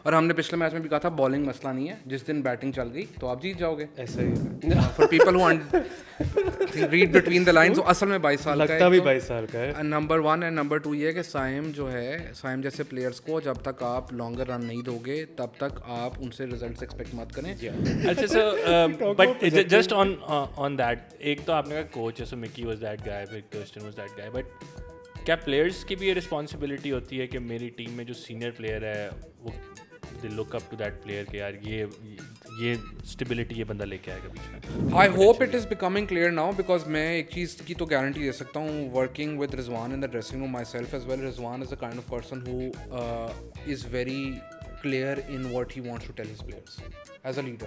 और हमने पिछले मैच में भी कहा था बॉलिंग मसला नहीं है, जिस दिन बैटिंग चल गई तो आप जीत जाओगे. ऐसा ही for people who read between the lines, असल में 22 साल का है. लगता भी 22 साल का है. नंबर 1 एंड नंबर 2 ये है कि साइम जो है, साइम जैसे प्लेयर्स को जब तक आप लॉन्गर रन नहीं दोगे तब तक आप उनसे रिजल्ट्स एक्सपेक्ट मत करें. अच्छा, so but just on that, एक तो आपने कहा कोच है, so Mickey was that guy, फिर Kirsten was that guy, but क्या प्लेयर्स की भी ये रिस्पॉन्सिबिलिटी होती है कि मेरी टीम में जो सीनियर प्लेयर है वो they look up to that player के यार ये स्टेबिलिटी ये बंदा लेके आएगा बीच में. I hope it is becoming clear now, because मैं एक चीज़ की तो गारंटी दे सकता हूँ, working with Rizwan in the dressing room myself as well. Rizwan is the kind of person who is very clear in what he wants to tell his players as a leader.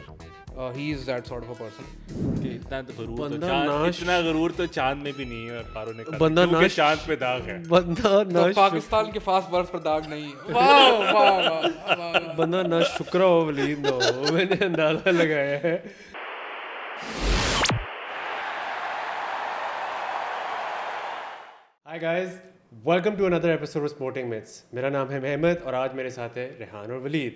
He is that sort of a person. इतना गरूर तो चांद में भी नहीं है और पारो ने कहा बंदा क्योंकि चांद पे दाग है. तो पाकिस्तान के पास बर्फ पर दाग नहीं है. वाह वाह वाह. बंदा ना शुक्र हो वलीद हो, मैंने अंदाजा लगाया है. Hi guys, welcome to another episode of sporting myths. मेरा नाम है महमद और आज मेरे साथ है रेहान और वलीद.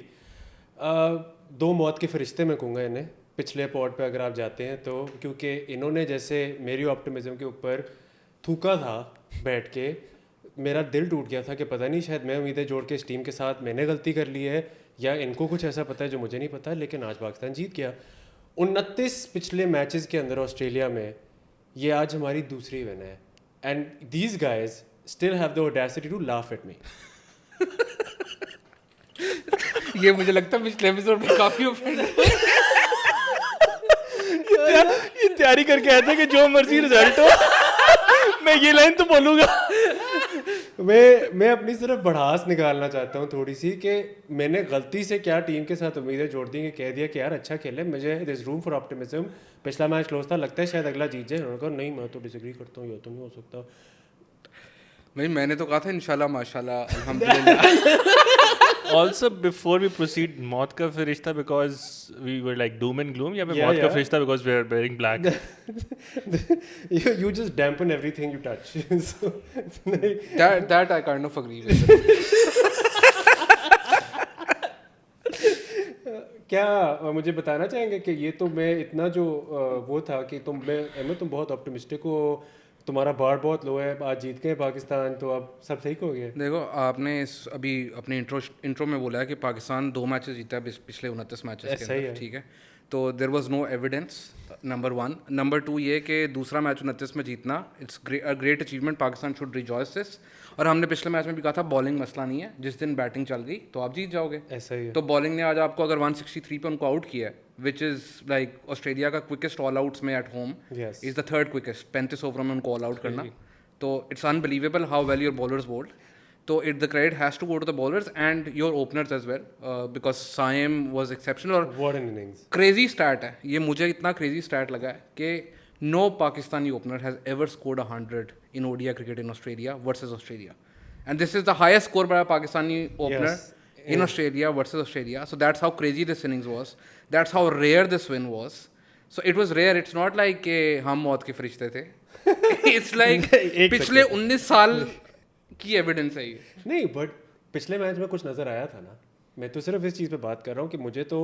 दो मौत के फरिश्ते मैं कहूँगा इन्हें पिछले पॉड पे अगर आप जाते हैं तो, क्योंकि इन्होंने जैसे मेरी ऑप्टिमिज्म के ऊपर थूका था बैठ के, मेरा दिल टूट गया था कि पता नहीं शायद मैं उम्मीदें जोड़ के इस टीम के साथ मैंने गलती कर ली है या इनको कुछ ऐसा पता है जो मुझे नहीं पता. लेकिन आज पाकिस्तान जीत गया 29 पिछले मैचेस के अंदर ऑस्ट्रेलिया में. ये आज हमारी दूसरी विन है and these guys still have the audacity to laugh at me. ये मुझे लगता है पिछले एपिसोड में काफी ऑफेंड ये तैयारी करके आए थे कि जो मर्जी रिजल्ट हो मैं ये लाइन तो बोलूँगा. मैं अपनी सिर्फ बढ़ास निकालना चाहता हूँ थोड़ी सी कि मैंने गलती से क्या टीम के साथ उम्मीदें जोड़ दी कि कह दिया कि यार अच्छा खेले, मुझे दिस रूम फॉर ऑप्टिमिज्म. पिछला मैच क्लोज था, लगता है शायद अगला जीत जाए. उन्होंने कहा नहीं मैं तो डिसएग्री करता हूँ, ये तो नहीं हो सकता. नहीं, मैंने तो कहा था इंशाल्लाह माशाल्लाह अल्हम्दुलिल्लाह. Also before we proceed, मौत का फरिश्ता because we were like doom and gloom, या फिर मौत का फरिश्ता because we are wearing black. you just dampen everything you touch. So, that I kind of agree with. क्या मुझे बताना चाहेंगे कि ये तो मैं इतना जो वो था कि तुम बहुत ऑप्टिमिस्टिक हो, तुम्हारा बार बहुत लो है, आज जीत गए पाकिस्तान तो अब सब सही हो गया. देखो आपने अभी अपने इंट्रो में बोला है कि पाकिस्तान 2 मैचेस जीता है पिछले 29 मैचेस के अंदर, ठीक है. तो there was no evidence, number 1. Number 2 ये कि दूसरा मैच 29 में जीतना it's a great achievement. Pakistan should rejoice this. और हमने पिछले मैच में भी कहा था बॉलिंग मसला नहीं है, जिस दिन बैटिंग चल गई तो आप जीत जाओगे. ऐसा ही है. तो बॉलिंग ने आज आपको अगर 163 पे उनको आउट किया है, विच इज़ लाइक ऑस्ट्रेलिया का क्विकेस्ट ऑल आउट्स में at home is the third quickest. 35 over में उनको ऑल आउट करना, तो it's unbelievable how well your bowlers bowled. तो the credit has to go to the bowlers and your openers as well, because Saim was exceptional. और what an innings. Crazy stat है ये, मुझे इतना क्रेजी स्टैट लगा है कि no Pakistani opener has ever scored 100 in Odia cricket in Australia versus Australia. And this is the highest score by a Pakistani opener in Australia versus Australia. So that's how crazy this innings was. That's how rare this win was. So it was rare. It's not like कि हम मौत के फरिश्ते थे. It's like पिछले 19 साल की evidence है ये. नहीं, बट पिछले मैच में कुछ नज़र आया था ना. मैं तो सिर्फ इस चीज़ पे बात कर रहा हूँ कि मुझे तो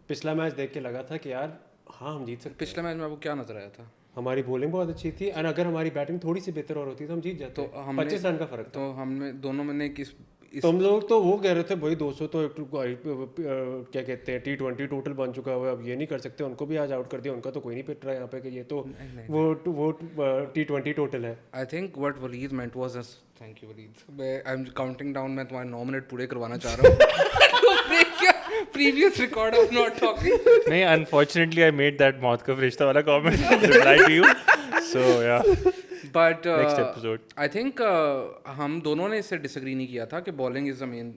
पिछला मैच देख के लगा था कि यार हाँ हम जीत सकते. पिछले मैच में आपको क्या नजर आया था? हमारी बॉलिंग बहुत अच्छी थी और अगर हमारी बैटिंग थोड़ी सी बेहतर और होती तो हम जीत जाते. तो 25 रन का फर्क था. तो हमने दोनों में ने तुम लोग तो वो कह रहे थे भाई 200 तो क्या कहते हैं T20 टोटल बन चुका हुआ है, अब ये नहीं कर सकते. उनको भी आज आउट कर दिया, उनका तो कोई नहीं पिट रहा है यहाँ पे कि ये तो वो T20 टोटल है. I think what Waleed meant was thank you Waleed, I am counting down. मैं तुम्हारे 9 मिनट पूरे करवाना चाह रहा हूँ. Previous record of not talking. नहीं, unfortunately I made that मौत का फरिश्ता वाला comment reply to you. So yeah. But next episode. I think हम दोनों ने इससे disagree नहीं किया था कि bowling is the main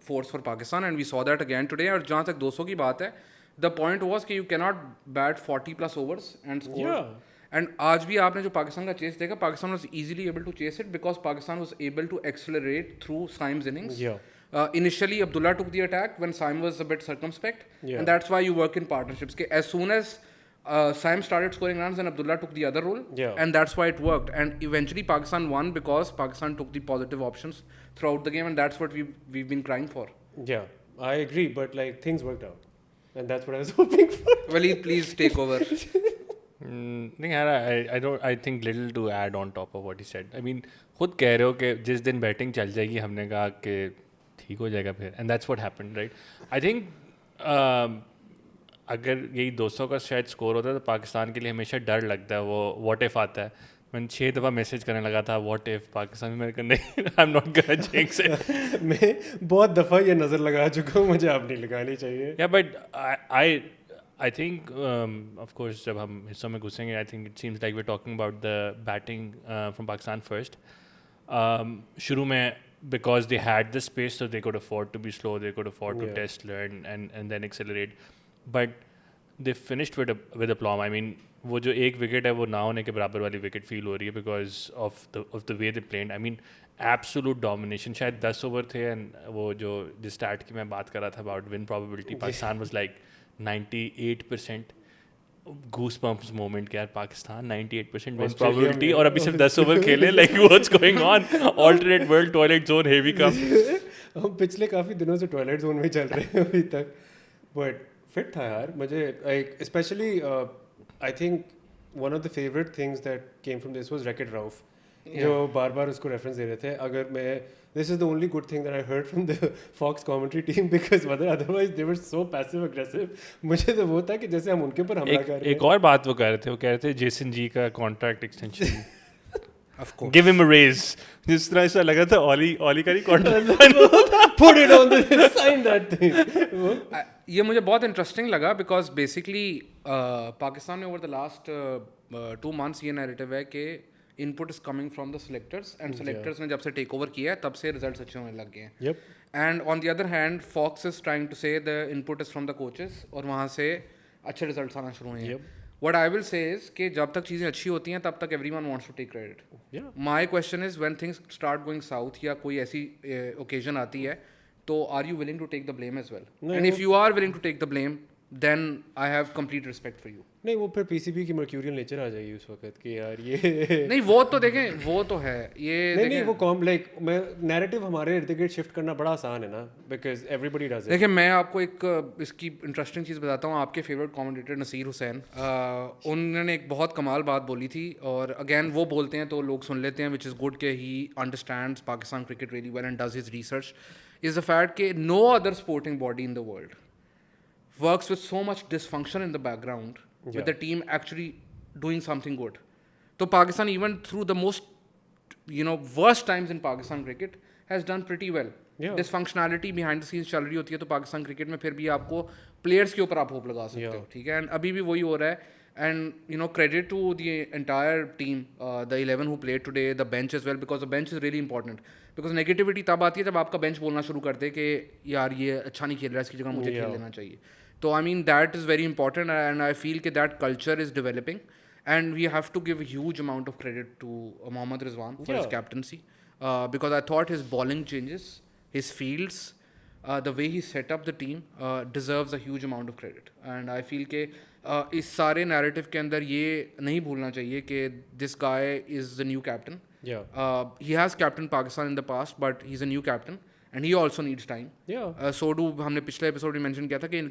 force for Pakistan and we saw that again today. और जहाँ तक 200 की बात है, the point was कि you cannot bat 40 plus overs and score. Yeah. And आज भी आपने जो पाकिस्तान का चेस देखा, Pakistan was easily able to chase it because Pakistan was able to accelerate through Saim's innings. Yeah. Initially, Abdullah took the attack when Saim was a bit circumspect, and that's why you work in partnerships. As soon as Saim started scoring runs, and Abdullah took the other role, and that's why it worked. And eventually, Pakistan won because Pakistan took the positive options throughout the game, and that's what we've been crying for. Yeah. I agree, but like things worked out, and that's what I was hoping for. Waleed, please take over. नहीं यार I don't I think little to add on top of what he said. I mean खुद कह रहे हो कि जिस दिन batting चल जाएगी हमने कहा कि ठीक हो जाएगा फिर and that's what happened, right? I think अगर यही 200 का शायद स्कोर होता है तो पाकिस्तान के लिए हमेशा डर लगता है वो व्हाट इफ आता है. मैंने 6 दफ़ा मैसेज करने लगा था व्हाट इफ पाकिस्तान में. मैंने कहा नहीं I am not gonna jinx it. मैं बहुत दफ़ा ये नज़र लगा चुका हूँ, मुझे अब नहीं लगानी चाहिए. Yeah, but I think of course जब हम हिस्सों में घुसेंगे I think it seems like we're talking about the batting from Pakistan first. शुरू में because they had the space so they could afford to be slow, they could afford to test, learn and then accelerate. But they finished with aplomb. I mean वो जो एक wicket है वो ना होने के बराबर वाली विकेट फील हो रही है because of the way they played. I mean absolute domination. शायद 10 ओवर थे एंड वो जो जिस स्टैट की मैं बात कर रहा था about win probability Pakistan was like 98%. Goose bumps moment के यार पाकिस्तान 98% विन प्रोबेबिलिटी और अभी सिर्फ 10 ओवर खेले. Like what's going on? Alternate world toilet zone heavy come. हम पिछले काफ़ी दिनों से टॉयलेट जोन में चल रहे हैं अभी तक. बट फिट था यार मुझे. Like specially I think one of the favorite things that came from this was Wreck-It Ralph, जो बार बार उसको रेफरेंस दे रहे थे. अगर मैं this is the only good thing that I heard from the Fox commentary team because otherwise they were so passive aggressive. मुझे तो वो था कि जैसे हम उनके ऊपर हमला कर रहे हैं. एक और बात वो कह रहे थे, वो कह रहे थे जेसन जी का contract extension Of course. Give him a raise. जिस तरह ऐसा लगा था ऑली का नहीं contract. Put it on the sign that thing. ये मुझे बहुत इंटरेस्टिंग लगा बिकॉज बेसिकली पाकिस्तान में ओवर द लास्ट 2 months ये नैरेटिव है कि input is coming from the selectors and selectors ने जब से टेक ओवर किया है तब से रिजल्ट्स अच्छे होने लग गए हैं. Yep. And on the other hand Fox is trying to say the input is from the coaches और वहाँ से अच्छे रिजल्ट्स आना शुरू हुए हैं. What I will say is कि जब तक चीज़ें अच्छी होती हैं तब तक everyone wants to take credit. Yeah. My question is when things start going south या कोई ऐसी occasion आती है तो are you willing to take the blame as well? No, and if you are willing to take the blame then I have complete respect for you. नहीं वो फिर PCB की मर्क्यूरियल नेचर आ जाएगी उस वक्त कि यार ये नहीं वो तो देखें वो तो है ये नहीं वो कॉम लाइक मैं नैरेटिव हमारे इर्द गिर्द शिफ्ट करना बड़ा आसान है ना बिकॉज एवरीबॉडी डज इट. देखिए मैं आपको एक इसकी इंटरेस्टिंग चीज़ बताता हूँ. आपके फेवरेट कमेंटेटर नसीर हुसैन उन्होंने एक बहुत कमाल बात बोली थी और अगेन वो बोलते हैं तो लोग सुन लेते हैं विच इज़ गुड के he understands Pakistan cricket really well and does his research. Is the fact कि no other sporting body in the world works with so much dysfunction in the background with the team actually doing something good. So Pakistan, even through the most worst times in Pakistan cricket, has done pretty well. Dysfunctionality behind the scenes चल रही होती है तो Pakistan cricket में फिर भी आपको players के ऊपर आप होप लगा सकते हो. ठीक है. एंड अभी भी वही हो रहा है. And credit to the entire team, the 11 who played today, the bench as well, because the bench is really important. Because negativity तब आती है जब आपका bench बोलना शुरू कर दे कि यार ये अच्छा नहीं खेल रहा है इसकी जगह मुझे खेल लेना चाहिए. तो I mean that is very important and I feel कि that culture is developing and we have to give a huge amount of credit to Mohammad Rizwan for his captaincy because I thought his bowling changes, his fields, the way he set up the team deserves a huge amount of credit and I feel कि इस सारे narrative के अंदर ये नहीं भूलना चाहिए कि this guy is the new captain. He has captained Pakistan in the past but he's a new captain and he also needs time. So do हमने पिछले एपिसोड में मेंशन किया था कि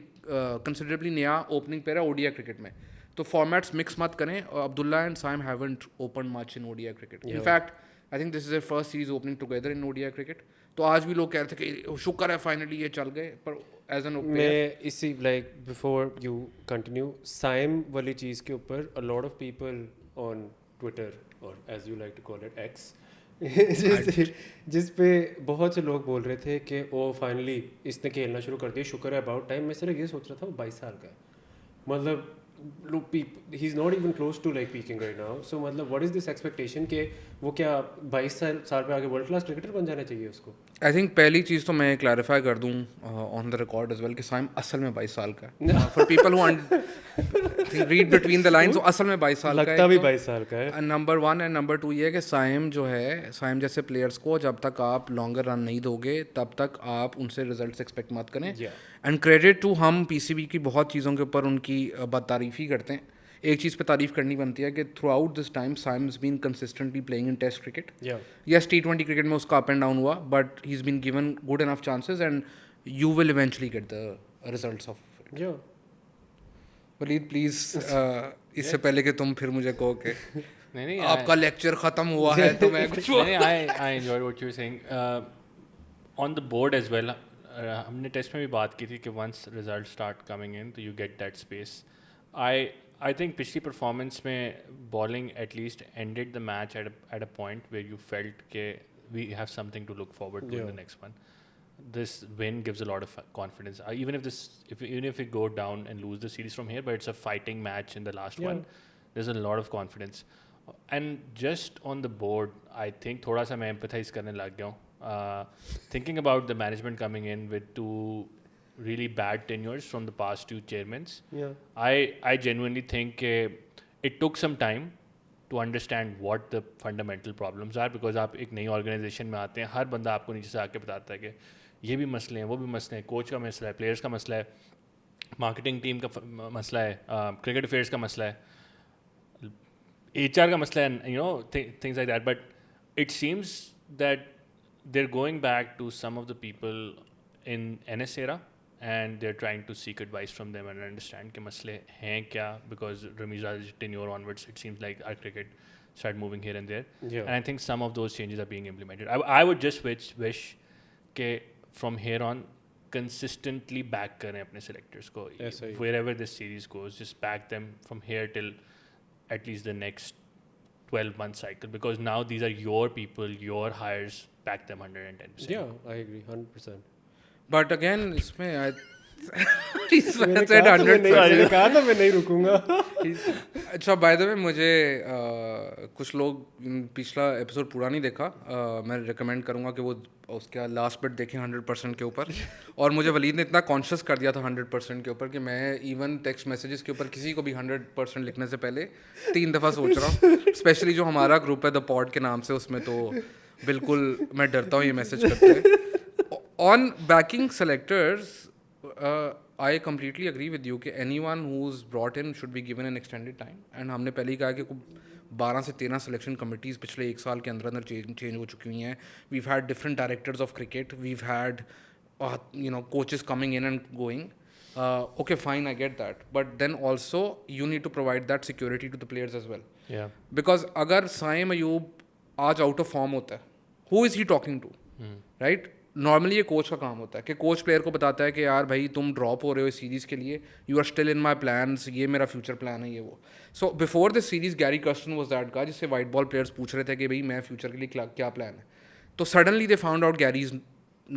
कंसिडरेबली नया ओपनिंग पेयर है ओडीआई क्रिकेट में तो फॉर्मेट्स मिक्स मत करें. Abdullah and Saim haven't open much in ODI cricket. In fact I think this is their first series opening together in ODI cricket. तो आज भी लोग कह रहे थे कि शुक्र है फाइनली ये चल गए. पर एज एन मैं इसी like before you continue Saim वाली चीज़ के ऊपर a lot of people on Twitter और as you like to call it X जिस पे बहुत से लोग बोल रहे थे कि ओ फाइनली इसने खेलना शुरू कर दिया शुक्र है अबाउट टाइम. मैं सिर्फ ये सोच रहा था वो 22 साल का है. मतलब he is not even close to like peaking right now. So मतलब व्हाट इज़ दिस एक्सपेक्टेशन कि वो क्या 22 साल पे आगे वर्ल्ड क्लास क्रिकेटर बन जाना चाहिए उसको. आई थिंक पहली चीज़ तो मैं क्लैरिफाई कर दूँ on the record as well कि साइम असल में 22 साल का है. For people who read between the lines असल में 22 साल का है. लगता भी 22 साल का है. नंबर 1 एंड नंबर 2 ये है कि साइम जो है साइम जैसे प्लेयर्स को जब तक आप लॉन्गर रन नहीं दोगे तब तक आप उनसे रिजल्ट्स एक्सपेक्ट मत करें. एंड क्रेडिट टू हम पीसीबी की बहुत चीज़ों के ऊपर उनकी तारीफ़ ही करते हैं. एक चीज़ पे तारीफ़ करनी बनती है कि throughout this time Saim is been consistently playing in test cricket. Yes T20 cricket में उसका अप एंड डाउन हुआ but he is been given good enough chances and you will eventually get the results of it. Yeah. Waleed, please, इससे पहले कि तुम फिर मुझे कहो कि नहीं आपका लेक्चर खत्म हुआ है तो मैं कुछ I enjoyed what you were saying. On the board as well, हमने टेस्ट में भी बात की थी कि once results start coming in, तो you get that space. I think पिछली performance में bowling at least ended the match at a point where you felt कि we have something to look forward to in the next one. This win gives a lot of confidence. Even if we go down and lose the series from here, but it's a fighting match in the last one. There's a lot of confidence. And just on the board, I think थोड़ा सा मैं empathize करने लग गया हूँ. Thinking about the management coming in with two really bad tenures from the past two chairmen, I genuinely think it took some time to understand what the fundamental problems are, because आप एक नई organization में आते हैं, हर बंदा आपको नीचे से आके बताता है कि ये भी मसले हैं, वो भी मसले हैं, कोच का मसला है, प्लेयर्स का मसला है, मार्केटिंग टीम का मसला है, क्रिकेट अफेयर्स का मसला है, HR का मसला है, you know, things like that. But it seems that they're going back to some of the people in NS era and they're trying to seek advice from them and understand कि मसले हैं क्या, because Ramiz Raj tenure onwards, it seems like our cricket started moving here and there. And I think some of those changes are being implemented. I would just wish कि from here on consistently back करें अपने selectors को, wherever this series goes, just back them from here till at least the next 12-month cycle, because now these are your people, your hires, back them 110%. Yeah, I agree 100%. But again, इसमें he said 100%. कहा था मैं नहीं रुकूंगा. अच्छा, by the way, मुझे कुछ लोग पिछला एपिसोड पूरा नहीं देखा, मैं रिकमेंड करूँगा कि वो उसका लास्ट बिट देखें 100% के ऊपर. और मुझे वलीद ने इतना कॉन्शियस कर दिया था 100% के ऊपर कि मैं इवन टेक्स्ट मैसेजेस के ऊपर किसी को भी 100% लिखने से पहले 3 दफ़ा सोच रहा हूँ. स्पेशली जो हमारा ग्रुप है द पॉड के नाम से, उसमें तो बिल्कुल मैं डरता हूँ ये मैसेज करते. On banking selectors, I completely agree with you कि anyone who's brought in should be given an extended time. And हमने पहले ही कहा कि 12 से 13 सिलेक्शन कमिटीज़ पिछले 1 साल के अंदर चेंज हो चुकी हुई हैं. We've had different directors of cricket. We've had coaches coming in and going. Okay, fine, I get that. But then also you need to provide that security to the players as well. Yeah. Because अगर साइम अयूब आज out of form होता है, who is he talking to? Right? Normally ये coach का काम होता है कि कोच प्लेयर को बताता है कि यार भाई तुम ड्रॉप हो रहे हो इस सीरीज़ के लिए, you are still in my plans, ये मेरा फ्यूचर प्लान है, ये वो. So before this series Gary Kirsten was that guy जिससे वाइट बॉल प्लेयर्स पूछ रहे थे कि भाई मैं फ्यूचर के लिए क्या प्लान है. तो suddenly they found out Gary is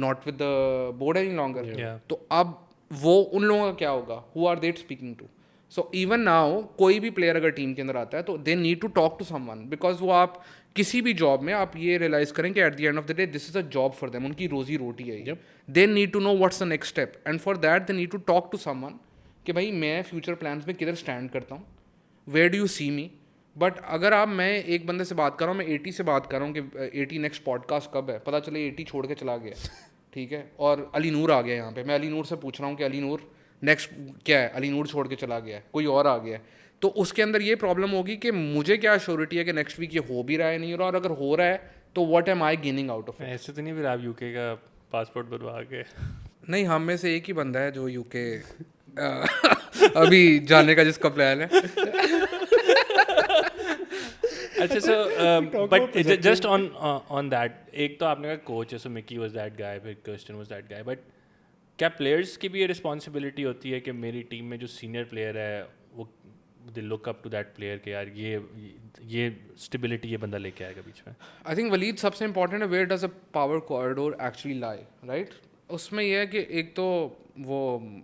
not with the board any longer. तो अब वो उन लोगों का क्या होगा, who are they speaking to? So even now कोई भी प्लेयर अगर टीम के अंदर आता है तो they need to talk to someone, because वो आप किसी भी जॉब में आप ये रियलाइज करें कि at the end of the day this is a job for them, उनकी रोजी रोटी है. They need to know what's the next step, and for that they need to talk to someone कि भाई मैं फ्यूचर प्लान्स में किधर stand करता हूँ, where do you see me. But अगर आप, मैं एक बंदे से बात कर रहा हूँ, मैं 80 से बात कर रहा हूँ कि 80 नेक्स्ट पॉडकास्ट कब है, पता चले 80 छोड़ के चला गया, ठीक है, और अली नूर आ गया यहाँ पे, मैं अली नूर से पूछ रहा हूँ कि अली नूर नेक्स्ट क्या है, अली नूर छोड़ के चला गया है, कोई और आ गया है. तो उसके अंदर ये प्रॉब्लम होगी कि मुझे क्या श्योरिटी है कि नेक्स्ट वीक ये हो भी रहा है नहीं हो रहा, और अगर हो रहा है तो what am I gaining out of it. ऐसे तो नहीं फिर आप यूके का पासपोर्ट बनवा के? नहीं, हम में से एक ही बंदा है जो यूके अभी जाने का जिसका प्लान है. अच्छा, so but just on that, एक तो आपने कहा कोच है, सो मिकी वाज दैट गाय, फिर Kirsten was that guy, but क्या प्लेयर्स की भी ये रिस्पॉन्सिबिलिटी होती है कि मेरी टीम में जो सीनियर प्लेयर है वो they look up to that player के यार ये स्टेबिलिटी ये बंदा लेके आएगा बीच में? आई थिंक वलीद सबसे इंपॉर्टेंट है, where does a power corridor actually lie, right? उसमें यह है कि एक तो वो,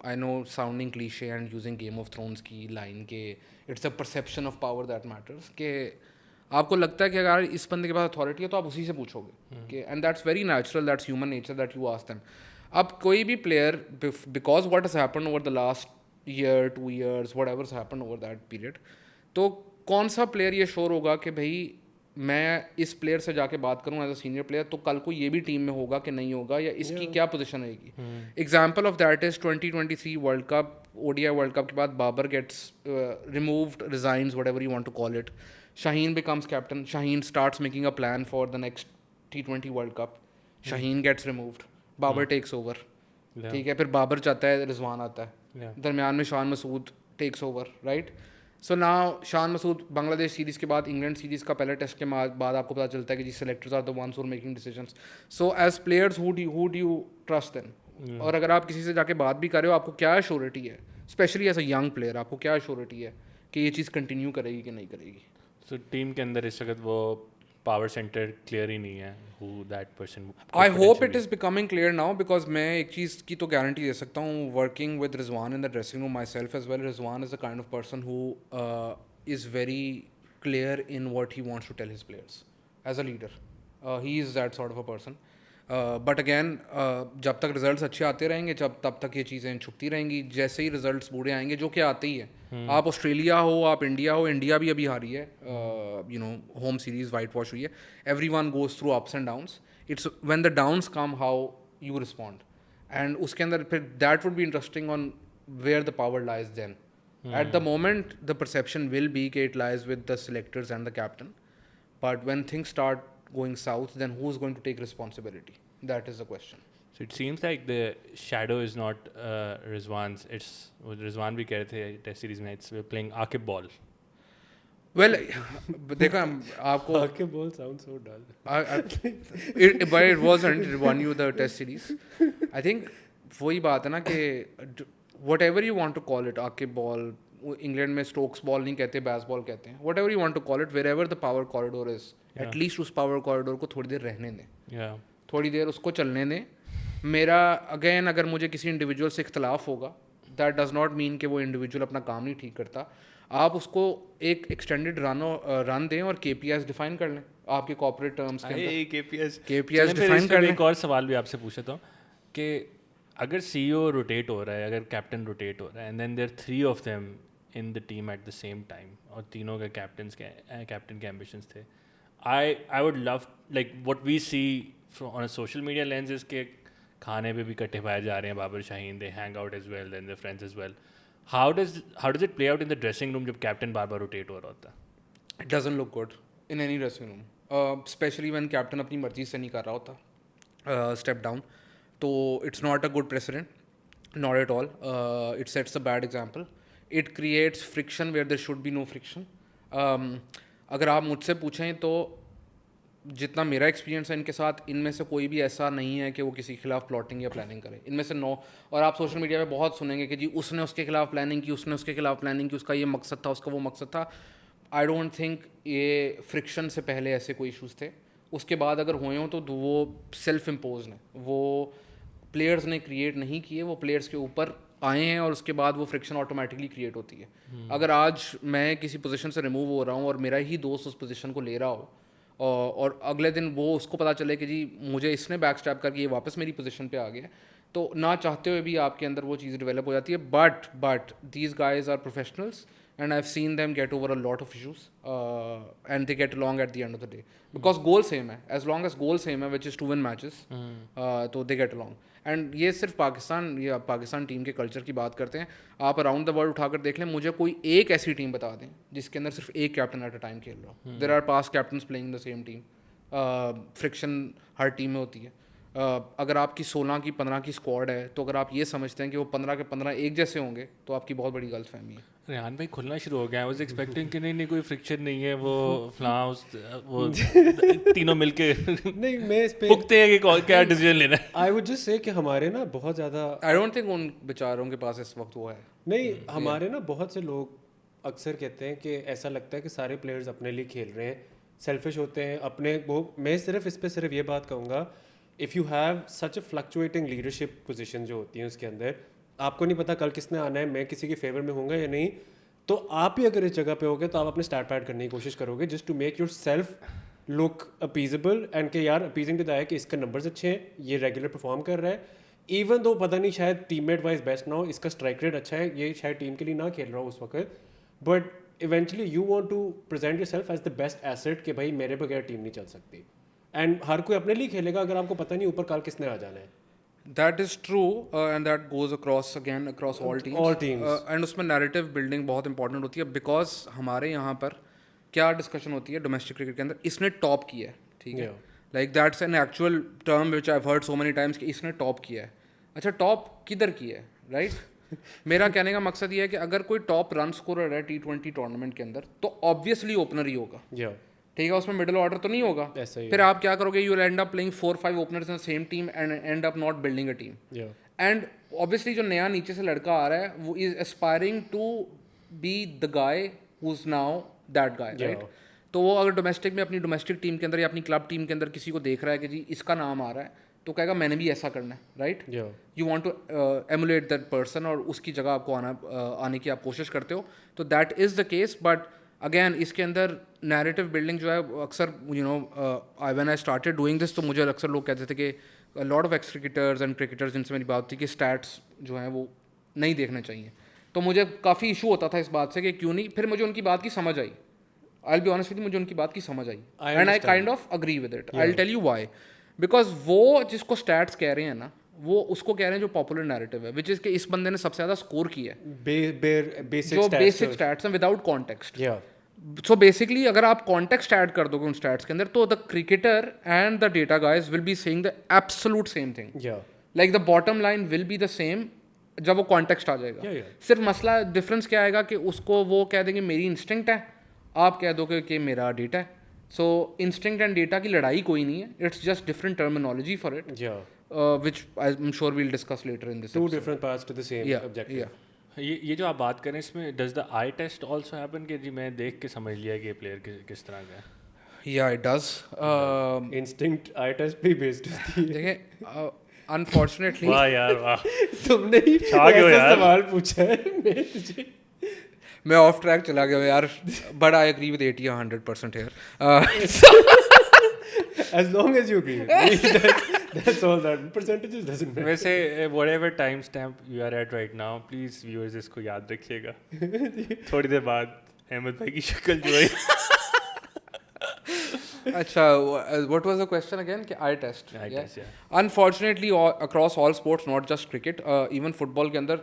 I know sounding cliche and using Game of Thrones की लाइन के it's a perception of power that matters, कि आपको लगता है कि अगर इस बंदे के पास अथॉरिटी है तो आप उसी से पूछोगे कि, and that's very natural, that's human nature that you ask them. अब कोई भी player, because what has happened over the last year 2 years, what averse happen over that period, तो कौन सा प्लेयर ये श्योर होगा कि भाई मैं इस प्लेयर से जाके बात करूँ एज अ सीनियर प्लेयर तो कल को ये भी टीम में होगा कि नहीं होगा, या इसकी क्या पोजीशन रहेगी? Example of that is 2023 World Cup, ODI World Cup के बाद Babar gets removed, resigns, whatever you want to call it. Shaheen becomes captain. Shaheen starts making a plan for the next T20 World Cup. Shaheen gets removed. Babar takes over. ठीक है, फिर बाबर जाता है, रिजवान आता है, Yeah. दरमियान में Shan Masood takes over, right? So now Shan Masood Bangladesh series के बाद इंग्लैंड सीरीज़ का पहले टेस्ट के बाद आपको पता चलता है कि जी selectors are the ones who are making decisions. So as players who do you trust then? और अगर आप किसी से जाके बात भी कर रहे हो, आपको क्या एश्योरिटी है, specially as a young player, आपको क्या एश्योरिटी है कि ये चीज़ कंटिन्यू करेगी कि नहीं करेगी? So टीम के अंदर इस वक्त वो पावर सेंटर क्लियर ही नहीं है who that person I hope it is becoming clear now, because मैं एक चीज़ की तो गारंटी दे सकता हूँ, working with Rizwan in the dressing room myself as well. Rizwan is the kind of person who is very clear in what he wants to tell his players as a leader. He is that sort of a person. But again जब तक results अच्छे आते रहेंगे, तब तक ये चीज़ें छुपती रहेंगी. जैसे ही रिजल्ट्स बूढ़े आएंगे, जो कि आते ही है, आप ऑस्ट्रेलिया हो, आप इंडिया हो, इंडिया भी अभी हारी है, you know, home series whitewash हुई है. Everyone goes through ups and downs. It's when the downs come how you respond, and उसके अंदर फिर that would be interesting on where the power lies then. At the moment the perception will be कि it lies with the selectors and the captain, but when things start going south, then who's going to take responsibility? That is the question. So it seems like the shadow is not Rizwan's. It's Rizwan भी कह रहे थे test series में it's we're playing Akib ball. Well, देखा आपको आके बोल sound so dull. but it wasn't. It won you the test series. I think वही बात है ना कि whatever you want to call it, Akib ball, England में स्टोक्स बॉल नहीं कहते, बैस बॉल कहते हैं. Whatever you want to call it, wherever the power corridor is, at least उस पावर कॉरिडोर को थोड़ी देर रहने दें, थोड़ी देर उसको चलने दें. मेरा अगेन, अगर मुझे किसी इंडिविजुअल से इख्तलाफ होगा, दैट डज़ नॉट मीन कि वो इंडिविजुअल अपना काम नहीं ठीक करता. आप उसको एक एक्सटेंडेड रन दें और KPIs डिफाइन कर लें आपके कॉर्पोरेट टर्म्स के अंदर. KPIs डिफाइन कर लें. एक और सवाल भी आपसे पूछा था कि अगर CEO रोटेट हो रहा है, अगर कैप्टन रोटेट हो रहा है, and then there 3 of them in the team at the same time, और तीनों के कैप्टन के एम्बिशंस थे, I would love like what we see on a social media lens is के खाने पे भी इकट्ठे पाए जा रहे हैं Babar Shaheen, they hang out as well, then they're friends as well. How does it play out in the dressing room जब कैप्टन बार बार रोटेट हो रहा होता है? It doesn't look good in any dressing room, especially when captain अपनी मर्जी से नहीं कर रहा होता स्टेप डाउन. तो it's not a good precedent, not at all. It sets a bad example. It creates friction where there should be no friction. अगर आप मुझसे पूछें तो जितना मेरा एक्सपीरियंस है इनके साथ, इनमें से कोई भी ऐसा नहीं है कि वो किसी के खिलाफ प्लॉटिंग या प्लानिंग करे. इनमें से 9. और आप सोशल मीडिया पे बहुत सुनेंगे कि जी उसने उसके खिलाफ प्लानिंग की, उसने उसके खिलाफ प्लानिंग की, उसका ये मकसद था, उसका वो मकसद था. आई डोंट थिंक ये फ्रिक्शन से पहले ऐसे कोई इशूज़ थे. उसके बाद अगर हुए हों तो वो सेल्फ इम्पोज हैं, वो प्लेयर्स ने क्रिएट नहीं किए, वो प्लेयर्स के ऊपर आए हैं, और उसके बाद वो फ्रिक्शन ऑटोमेटिकली क्रिएट होती है. अगर आज मैं किसी पोजीशन से रिमूव हो रहा हूँ और मेरा ही दोस्त उस पोजीशन को ले रहा हो, और अगले दिन वो उसको पता चले कि जी मुझे इसने बैक स्टैप करके ये वापस मेरी पोजीशन पे आ गया, तो ना चाहते हुए भी आपके अंदर वो चीज़ डेवलप हो जाती है. But these guys are professionals and I've seen them get over a lot of issues, and they get along at the end of the day because goal same है. As long as goal same है, which is to win matches, तो they get along. And ये सिर्फ Pakistan team के culture की बात करते हैं. आप अराउंड द वर्ल्ड उठाकर देख लें, मुझे कोई एक ऐसी टीम बता दें जिसके अंदर सिर्फ एक कैप्टन एट अ टाइम खेल रहा हो. There are past captains playing the same team. Friction हर टीम में होती है. अगर आपकी 16 की 15 की स्क्वाड है, तो अगर आप ये समझते हैं कि वो 15 के 15 एक जैसे होंगे, तो आपकी बहुत बड़ी गलतफहमी है. रेहान भाई खुलना शुरू हो गया. आई वाज एक्सपेक्टिंग कि नहीं कोई फ्रिक्शन नहीं है, वो वो तीनों मिलके नहीं, मैं इस पे पुकते हैं कि क्या डिसीजन लेना है. आई वुड जस्ट से कि हमारे ना बहुत ज़्यादा, आई डोंट थिंक उन बेचारों के पास इस वक्त वो है. नहीं, हमारे ना बहुत से लोग अक्सर कहते हैं कि ऐसा लगता है कि सारे प्लेयर्स अपने लिए खेल रहे हैं, सेल्फिश होते हैं अपने वो. मैं सिर्फ इस पे सिर्फ ये बात कहूँगा, if you have such a fluctuating leadership position जो होती है उसके अंदर, आपको नहीं पता कल किसने आना है, मैं किसी के फेवर में होऊंगा या नहीं, तो आप ही अगर इस जगह पे होगे तो आप अपने स्टार्ट पैड करने की कोशिश करोगे just to make yourself look appeasable, and के यार अपीजिंग टू द आई कि इसके नंबर्स अच्छे हैं, ये रेगुलर परफॉर्म कर रहा है, इवन दो पता नहीं शायद टीममेट वाइज बेस्ट ना हो, इसका स्ट्राइक रेट अच्छा है, ये शायद टीम के लिए ना खेल रहा हो उस वक्त, but eventually you want to present yourself as the best asset कि भाई मेरे बगैर टीम नहीं चल सकती. एंड हर कोई अपने लिए खेलेगा अगर आपको पता नहीं ऊपर कल किसने आ जाना है. That is true, and that goes across all teams. All teams. And उसमें narrative building बहुत important होती है, because हमारे यहाँ पर क्या डिस्कशन होती है डोमेस्टिक क्रिकेट के अंदर, इसने टॉप किया है, ठीक है, like that's an actual term which I have heard so many times कि इसने टॉप किया है. अच्छा टॉप किधर की है, राइट? मेरा कहने का मकसद ये है कि अगर कोई टॉप रन स्कोरर है T20 टूर्नामेंट के अंदर तो ऑब्वियसली ओपनर ही होगा, Yeah. ठीक है, उसमें मिडिल ऑर्डर तो नहीं होगा. ऐसा ही फिर आप क्या करोगे, you will end up playing 4-5 openers in the same team and end up not building a team. Yeah. And obviously जो नया नीचे से लड़का आ रहा है वो is aspiring to be the guy who is now that guy, right? तो वो अगर डोमेस्टिक में अपनी डोमेस्टिक टीम के अंदर या अपनी क्लब टीम के अंदर किसी को देख रहा है कि जी इसका नाम आ रहा है तो कहेगा मैंने भी ऐसा करना है, right? Yeah. You want to emulate that person और उसकी जगह आपको आने की आप कोशिश करते हो, तो that is the case. But again इसके अंदर नैरेटिव बिल्डिंग जो है अक्सर you know when I started doing this तो मुझे अक्सर लोग कहते थे कि lot of x cricketers and cricketers जिनसे मेरी बात थी कि स्टैट्स जो हैं वो नहीं देखने चाहिए. तो मुझे काफ़ी इशू होता था इस बात से कि क्यों नहीं. फिर मुझे उनकी बात की समझ आई, I will be honest with you, मुझे उनकी बात की समझ आई and I kind of agree with it. I will tell you why. Because वो जिसको स्टैट्स कह रहे हैं ना वो उसको कह रहे हैं जो पॉपुलर नैरेटिव है, विच इज़ कि इस बंदे ने सबसे ज़्यादा स्कोर किया है, Basic जो stats बेसिक और- स्टैट्स हैं without context. Yeah. So basically अगर आप कॉन्टेक्स्ट ऐड कर दोगे उन स्टैट्स के अंदर तो the cricketer and the data guys will be saying the absolute same thing. Yeah. Like the bottom line will be the same जब वो कॉन्टेक्स्ट आ जाएगा. Yeah, yeah. सिर्फ मसला डिफरेंस क्या आएगा कि उसको वो कह देंगे मेरी इंस्टिंक्ट है, आप कह दोगे कि मेरा डेटा है. सो इंस्टिंक्ट एंड डेटा की लड़ाई कोई नहीं है, it's just different terminology for it, Yeah. Which I am sure we'll discuss later in this. Two different paths to the same Yeah, objective. yeah. ये जो आप बात करें इसमें does the eye test also happen कि जी मैं देख के समझ लिया कि ये प्लेयर किस तरह का है? Yeah, it does. Instinct eye test पे based होती है. देखिए अनफॉर्चुनेटली वाह यार वाह. तुमने ही छा गए हो ऐसा यार. सवाल पूछा है मैं तुझे. मैं ऑफ ट्रैक चला गया यार, but I agree with 80 or 100% here. As long as you agree with me, that's all that percentages doesn't matter. वैसे whatever time stamp you are at right now, please viewers इसको याद रखिएगा. थोड़ी देर बाद अहमद भाई की शक्ल जो है अच्छा, what was the question again? कि eye test. Eye Yeah. test, yeah. Unfortunately, across all sports, not just cricket, even football के अंदर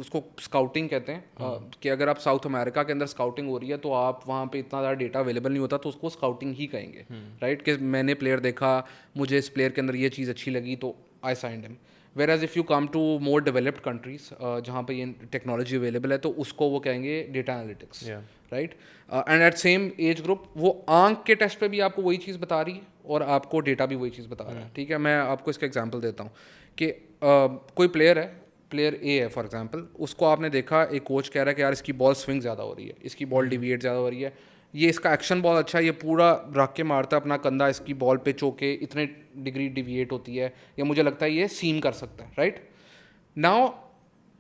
उसको scouting कहते हैं कि अगर आप साउथ अमेरिका के अंदर scouting हो रही है तो आप वहाँ पे इतना ज़्यादा डेटा अवेलेबल नहीं होता तो उसको scouting ही कहेंगे, राइट? कि मैंने प्लेयर देखा, मुझे इस प्लेयर के अंदर ये चीज़ अच्छी लगी तो I signed him. Whereas if you come to more developed countries जहाँ पे ये टेक्नोलॉजी अवेलेबल है तो उसको वो कहेंगे data analytics, Yeah. Right? And at same age group वो आंख के टेस्ट पे भी आपको वही चीज़ बता रही है और आपको डेटा भी वही चीज़ बता रहा है, ठीक है? मैं आपको इसका एग्जांपल देता हूँ कि कोई प्लेयर है, प्लेयर ए है फॉर एग्जांपल, उसको आपने देखा एक कोच कह रहा है कि यार इसकी बॉल स्विंग ज़्यादा हो रही है, इसकी बॉल डिविएट ज़्यादा हो रही है, ये इसका एक्शन बहुत अच्छा है, ये पूरा रख के मारता है अपना कंधा इसकी बॉल पे चौके इतने डिग्री डिविएट होती है, या मुझे लगता है ये सीम कर सकता है, right? Now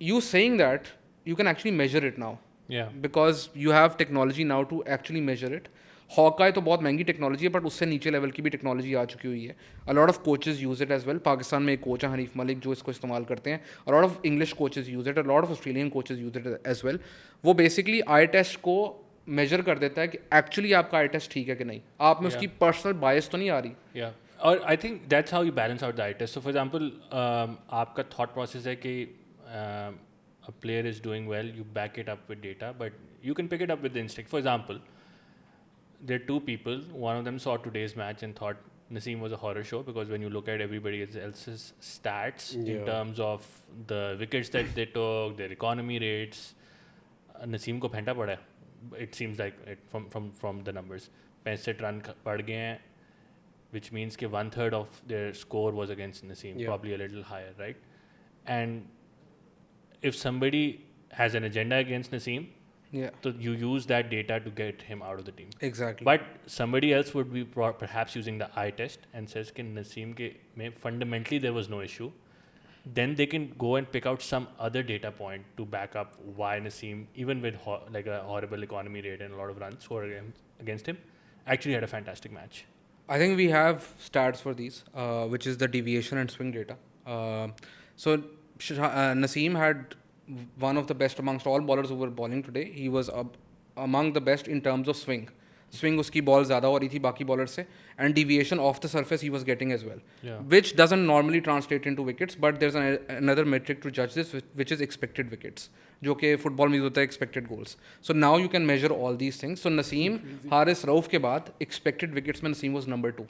you saying that you can actually measure it now Yeah. Because you have technology now to actually measure it. Hawkeye तो बहुत महंगी टेक्नोलॉजी है बट उससे नीचे लेवल की भी टेक्नोलॉजी आ चुकी हुई है. A lot of coaches use it as well. Pakistan में एक कोच है हनीफ मलिक जो इसको इस्तेमाल करते हैं. A lot of English coaches use it, a lot of Australian coaches use it as well. वो बेसिकली आई टेस्ट को मेजर कर देता है कि एक्चुअली आपका आई टेस्ट ठीक है कि नहीं, आप में उसकी पर्सनल बायस तो नहीं आ रही. Yeah. और I think that's how you balance out the eye test. So for example आपका थॉट प्रोसेस है कि a player is doing well, you back it up with data, but you can pick it up with instinct. For example, there are two people. One of them saw today's match and thought Naseem was a horror show because when you look at everybody else's stats in terms of the wickets that they took, their economy rates, Naseem को फेंटा पड़ा है. It seems like it from the numbers. 65 run पड़ गए हैं, which means कि 1/3 of their score was against Naseem, probably a little higher, right? And if somebody has an agenda against Naseem, Yeah, so you use that data to get him out of the team. exactly. But somebody else would be perhaps using the eye test and says कि Naseem के में fundamentally there was no issue. Then they can go and pick out some other data point to back up why Naseem, even with like a horrible economy rate and a lot of runs scored against him, actually had a fantastic match. I think we have stats for these, which is the deviation and swing data. So Naseem had one of the best amongst all bowlers who were bowling today. He was among the best in terms of swing. Swing उसकी ball ज़्यादा हो रही थी बाकी bowler से, and deviation off the surface he was getting as well, Yeah. which doesn't normally translate into wickets, but there's another metric to judge this, which is expected wickets, जो कि football में होता है expected goals. So now you can measure all these things. So Naseem, Haris Rauf के बाद expected wickets में Naseem was number 2.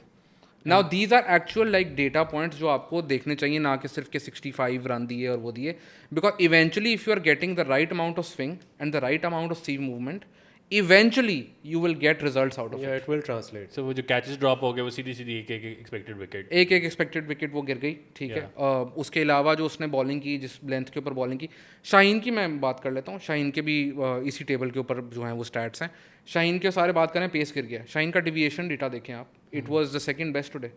Now these are actual like data points जो आपको देखने चाहिए, ना कि सिर्फ के 65 रन दिए और वो दिए, because eventually if you are getting the right amount of swing and the right amount of seam movement, eventually you will get results out of या इट विल ट्रांसलेट. सो वो जो कैचेस ड्रॉप हो गए वो सीधी सीधी एक expected wicket, एक expected wicket वो गिर गई, ठीक है. उसके अलावा जो उसने बॉलिंग की, जिस लेंथ के ऊपर बॉलिंग की, शाहीन की मैं बात कर लेता हूँ. शाहीन के भी इसी टेबल के ऊपर जो हैं वो स्टैट्स हैं. शाहीन के सारे बात करें, पेस गिर गया. शाहीन का डिविएशन डेटा देखें आप, it was the second best today.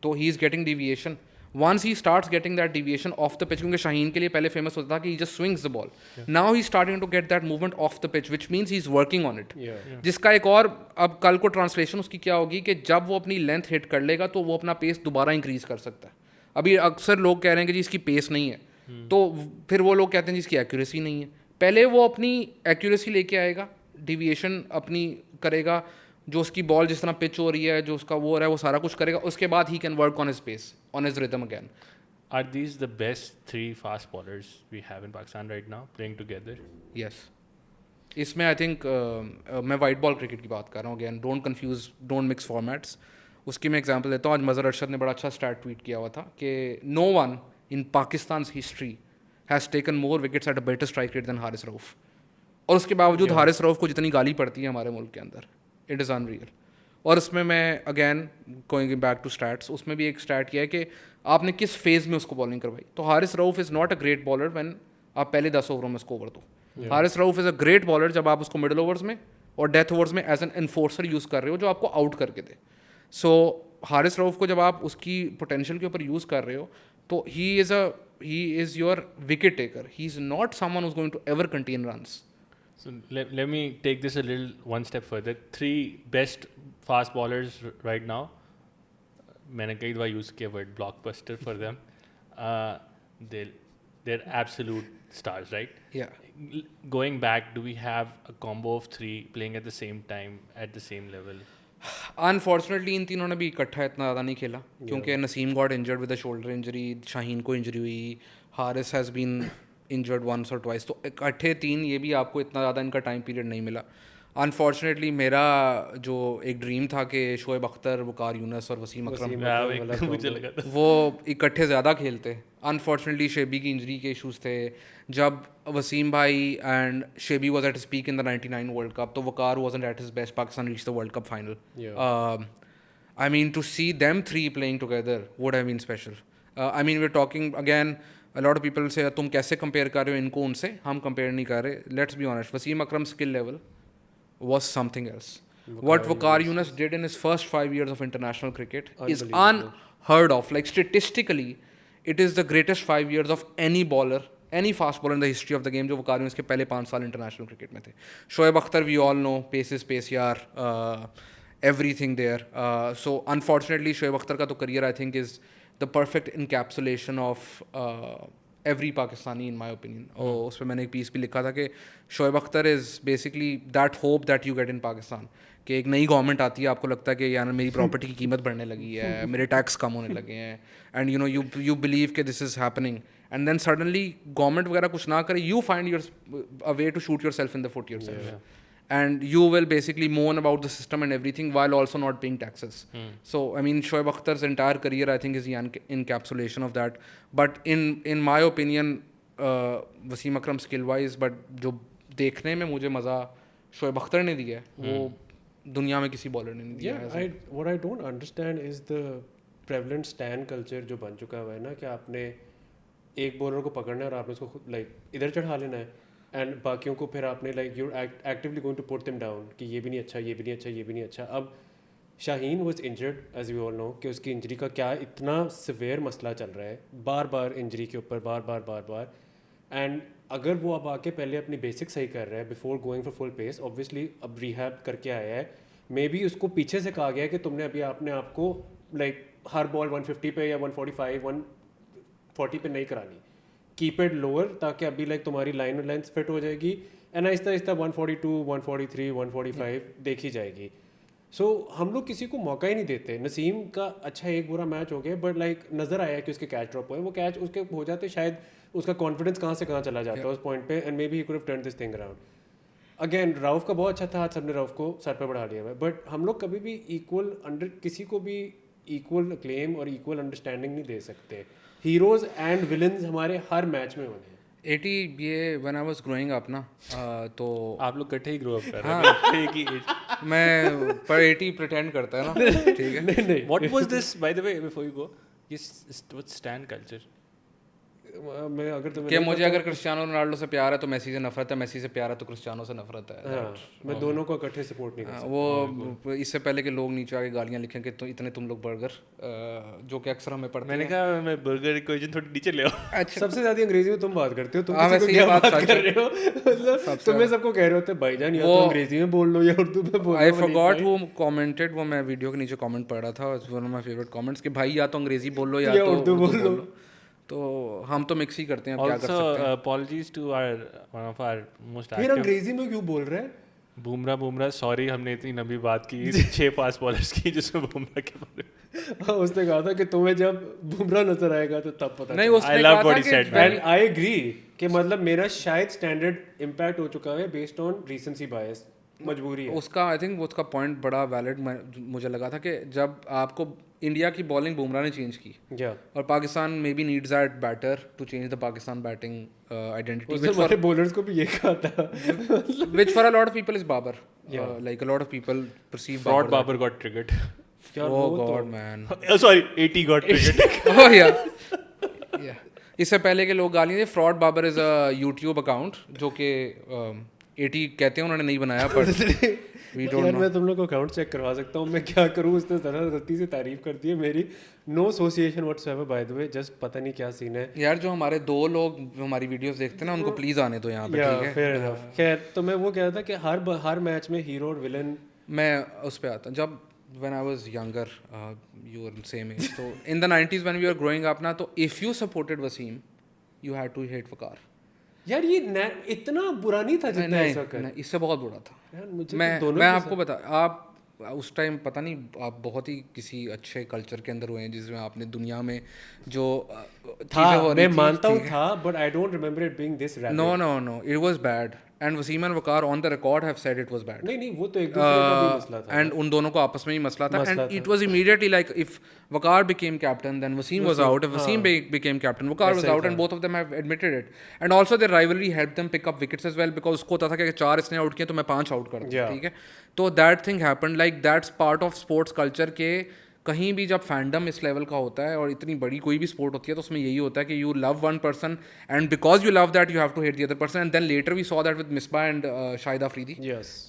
तो he is getting deviation. Once he starts getting that deviation off the pitch, क्योंकि शाहीन के लिए पहले फेमस होता था कि he just swings the ball. Now he starting to get that movement off the pitch, which means he is working on it. जिसका एक और अब कल को ट्रांसलेशन उसकी क्या होगी कि जब वो अपनी लेंथ हिट कर लेगा तो वो अपना पेस दोबारा इंक्रीज कर सकता है. अभी अक्सर लोग कह रहे हैं कि जी इसकी पेस नहीं है, तो फिर वो लोग कहते हैं जी इसकी एक्यूरेसी नहीं है. पहले वो अपनी एक्यूरेसी लेके आएगा, डिविएशन अपनी करेगा, जो उसकी बॉल जिस तरह पिच हो रही है, जो उसका वो हो रहा है, वो सारा कुछ करेगा. उसके बाद he can work on his pace, on his rhythm again. Are these the best 3 fast bowlers we have in Pakistan right now playing together? Yes. इसमें आई थिंक मैं वाइट बॉल क्रिकेट की बात कर रहा हूँ. Again don't confuse, don't mix formats. उसकी मैं example देता हूँ. आज मज़हर अरशद ने बड़ा अच्छा स्टैट ट्वीट किया हुआ था कि no one in Pakistan history has taken more wickets at a better strike rate than Haris Rauf. और उसके बावजूद हारिस रऊफ को जितनी गाली पड़ती है हमारे मुल्क के अंदर, इट इज़ अनरियल. और उसमें मैं again going back to stats, उसमें भी एक स्टैट किया है कि आपने किस फेज़ में उसको बॉलिंग करवाई. तो Haris Rauf is not a great bowler when आप पहले 10 ओवरों में उसको ओवर दो. Haris Rauf is a great bowler जब आप उसको मिडल ओवर्स में और डेथ ओवर्स में एज एन एनफोर्सर यूज़ कर रहे हो, जो आपको आउट करके दे. सो हारिस रऊफ को जब आप उसकी पोटेंशियल के ऊपर यूज़ कर रहे हो, तो he is your wicket taker. He is not someone who is going to ever contain runs. So let me take this a little one step further. 3 best fast bowlers right now. मैंने कई दफ़ा use किया word blockbuster for them. They're absolute stars, right? Yeah. Going back, do we have a combo of 3 playing at the same time at the same level? Unfortunately इन तीनों ने भी इकट्ठा इतना ज़्यादा नहीं खेला, क्योंकि Naseem got injured with a shoulder injury, Shaheen को इंजरी हुई, Haris has been injured once और ट्वाइस. तो इकट्ठे 3, ये भी आपको इतना ज़्यादा इनका टाइम पीरियड नहीं मिला. अनफॉर्चुनेटली मेरा जो एक ड्रीम था कि शोएब अख्तर, वकार यूनस और वसीम अकरम मुझे लगा था वो इकट्ठे ज़्यादा खेलते. अनफॉर्चुनेटली शेबी की इंजरी के इशूज़ थे. जब वसीम भाई and Shoaby was at speak in the 99 World Cup, तो Waqar wasn't at his best. Pakistan reach the World Cup final. I mean to see them 3 playing together would have been special. I mean we are talking again, a lot of people say तुम कैसे compare कर रहे हो इनको उनसे. हम compare नहीं कर रहे. Let's be honest, Wasim Akram skill level was something else. What Waqar Younis did in his first 5 years of international cricket is unheard of. Like statistically, it is the greatest 5 years of any bowler, any fast bowler in the history of the game, जो वकार यूनिस के पहले 5 साल international cricket में थे. Shoaib Akhtar, we all know, pace is pace यार, everything there. So unfortunately Shoaib Akhtar का तो career I think is the perfect encapsulation of every Pakistani in my opinion. और उस पर मैंने एक पीस भी लिखा था कि Shoaib Akhtar is basically that hope that you get in Pakistan. कि एक नई गवर्नमेंट आती है, आपको लगता है कि यार मेरी प्रॉपर्टी की कीमत बढ़ने लगी है, मेरे टैक्स कम होने लगे हैं, and you know you believe कि this is happening, and then suddenly government वगैरह कुछ ना करे, you find your a way to shoot yourself in the foot yourself. And you will basically moan about the system and everything while also not paying taxes. So I mean Shoaib Akhtar's entire career I think is the encapsulation of that. But in my opinion, Wasim Akram skill wise, but जो देखने में मुझे मज़ा शोएब अख्तर ने दिया है वो दुनिया में किसी बॉलर ने नहीं दिया है. What I don't understand is the prevalent stand culture जो बन चुका है ना, कि आपने एक बॉलर को पकड़ना है और आपने उसको लाइक इधर चढ़ा लेना है, एंड बाकियों को फिर आपने like you actively going to put them down कि ये भी नहीं अच्छा, ये भी नहीं अच्छा, ये भी नहीं अच्छा. अब Shaheen was injured as we all know कि उसकी इंजरी का क्या इतना सिवियर मसला चल रहा है, बार बार इंजरी के ऊपर बार. एंड अगर वो अब आके पहले अपनी बेसिक सही कर रहा है before going for full pace, obviously अब रिहैब करके आया है, मे बी उसको पीछे से कहा गया कि तुमने अभी आपने आपको लाइक हर बॉल 150 पे या 145 140 पे नहीं करानी, कीप इट लोअर, ताकि अभी लाइक तुम्हारी लाइन और लेंथ फिट हो जाएगी, एंड आहिस्ता आहिस्ता 142 143 145 देखी जाएगी. सो हम लोग किसी को मौका ही नहीं देते. नसीम का अच्छा एक बुरा मैच हो गया, बट लाइक नज़र आया कि उसके कैच ड्रॉप हुए, वो कैच उसके हो जाते, शायद उसका कॉन्फिडेंस कहाँ से कहाँ चला जाता उस पॉइंट पे, and may be he could have turn this thing around. Again Rauf का बहुत अच्छा था, आज सबने राउफ को सर पर बढ़ा लिया हुआ है, बट हम लोग कभी भी इक्वल अंडर किसी को भी इक्वल क्लेम और इक्वल अंडरस्टैंडिंग नहीं दे सकते. हीरोज एंड विलन्स हमारे हर मैच में होने हैं. 80 ये when I was growing up ना तो आप लोग इकट्ठे ही ग्रो अप कर रहे हैं एक ही एज. मैं पर 80 प्रिटेंड करता है ना ठीक है. नहीं what was this by the way before you go, ये स्टैन कल्चर मैं अगर तुम्हें कि मुझे अगर क्रिस्टियानो रोनाल्डो से प्यार है तो मेसी से नफरत है, मेसी से प्यार है तो क्रिस्टियानो से नफरत है. हाँ, मैं दोनों को इकट्ठे सपोर्ट नहीं कर सकता. वो इससे पहले कि लोग नीचे आके गालियां लिखें कि तो इतने तुम लोग बर्गर जो कि अक्सर हमें पढ़ते मैंने कहा मैं बर्गर इक्वेशन थोड़ी नीचे ले आओ. अच्छा सबसे ज्यादा अंग्रेजी में तुम बात करते हो. तुम हाँ, किसी को वैसे ये क्या बात बात सच कर रहे हो? मतलब तुम्हें सबको कह रहे होते भाईजान या तो अंग्रेजी में बोल लो या उर्दू में बोल लो. आई फॉरगॉट हु कमेंटेड, वो मैं वीडियो के नीचे कमेंट पढ़ रहा था, one of my favourite comments कि भाई या तो अंग्रेजी बोल लो या तो उर्दू बोल लो. तो हम तो मिक्स ही करते हैं, अब क्या कर Also, सकते हैं. apologies to our one of our most फिर active अंग्रेजी में क्यों बोल रहे हैं? बुमराह सॉरी हमने इतनी लंबी बात की 6 फास्ट बॉलर्स की जिसमें बुमराह के बारे में. हाँ, उसने कहा था कि तुम्हें जब बुमराह नजर आएगा तो तब पता नहीं, उसने I love कहा what था he कि said, एंड आई एग्री कि मतलब मेरा शायद स्टैंडर्ड इम्पैक्ट हो चुका है बेस्ड ऑन रीसेंसी बायस. मजबूरी है उसका आई थिंक उसका पॉइंट बड़ा वैलिड मुझे लगा था कि जब आपको इंडिया की बॉलिंग बुमराह ने चेंज की या और Pakistan maybe needs that batter to change the Pakistan batting identity उसने हमारे बॉलर्स को भी ये कहा था. which for a lot of people is Babar. Like a lot of people perceive fraud Babar. Babar got triggered. Oh God, man. Sorry, 80 got triggered. Oh yeah. Yeah. इससे पहले के लोग गाली दे. Fraud Babar is a YouTube account जो कि 80 कहते हैं, उन्होंने नहीं बनाया पर वी डोंट यार नो. मैं तुम लोग को अकाउंट चेक करवा सकता हूँ. मैं क्या करूँ? उसने तरह गलती से तारीफ कर दी है मेरी. No association whatsoever by the way. Just पता नहीं क्या सीन है. यार जो हमारे 2 लोग जो हमारी वीडियोस देखते हैं ना, उनको प्लीज आने दो यहाँ पे, ठीक है. Fair enough. खैर, तो मैं वो कह रहा था कि हर मैच में हीरो और विलन. मैं उस पे आता जब when I was younger, you were the same age. So in the 90s when we were growing up ना, तो if you supported Wasim, you had to hate Waqar. यार ये इतना बुरा नहीं था जितना ऐसा कर. नहीं, इससे बहुत बुरा था. यार मुझे मैं आपको बता, आप उस टाइम पता नहीं, आप बहुत ही किसी अच्छे कल्चर के अंदर हुए हैं जिसमें आपने दुनिया में जो था, मैं मानता हूँ था, but I don't remember it being this rapid. No it was bad and Wasim and Waqar on the record have said it was bad. नहीं वो तो एक दूसरे का भी मसला था. एंड उन दोनों को आपस में ही मसला था. And it was immediately like if Waqar became captain then Wasim was out. If Wasim became captain, Waqar was out, and both of them have admitted it. And also their rivalry helped them pick up wickets as well, because उसको होता था कि 4 इसने out किए तो मैं 5 out कर दूँ, ठीक है. तो that thing happened. Like that's part of sports culture के कहीं भी जब फैंडम इस लेवल का होता है और इतनी बड़ी कोई भी स्पोर्ट होती है तो उसमें यही होता है कि you love one person and because you love that you have to hate the other person. And then later we saw that with Misbah and Shahid Afridi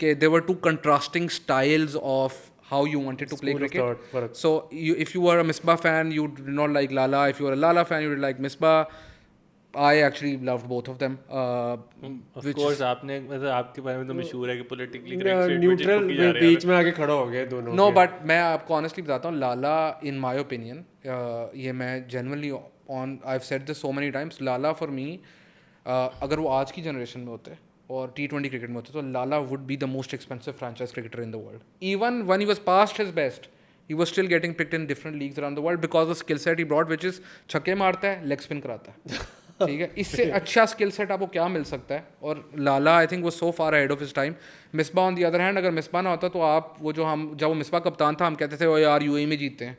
के they were two contrasting styles of how you wanted to play cricket. So if you were a Misbah fan, you did not like Lala. If you were a Lala fan, you did like Misbah. I actually loved both of them. Of course, आपने मतलब आपके बारे में तो मशहूर है कि politically neutral बीच में आके खड़ा हो गए दोनों. No, but मैं आपको honestly बताता हूँ, Lala in my opinion, ये मैं genuinely I've said this so many times, Lala for me, अगर वो आज की जनरेशन में होते और T20 क्रिकेट में होते तो Lala would be the most expensive franchise cricketer in the world. Even when he was past his best, he was still getting picked in different leagues around the world because the skill set he brought, which is छक्के मारता है, leg spin कराता है. ठीक है, इससे अच्छा skill set आपको क्या मिल सकता है. और लाला आई थिंक वो so far ahead of his time. Misbah on the other hand, अगर मिसबा ना होता तो आप वो जो हम जब वो मिसबा कप्तान था हम कहते थे वो यार यूएई में जीतते हैं.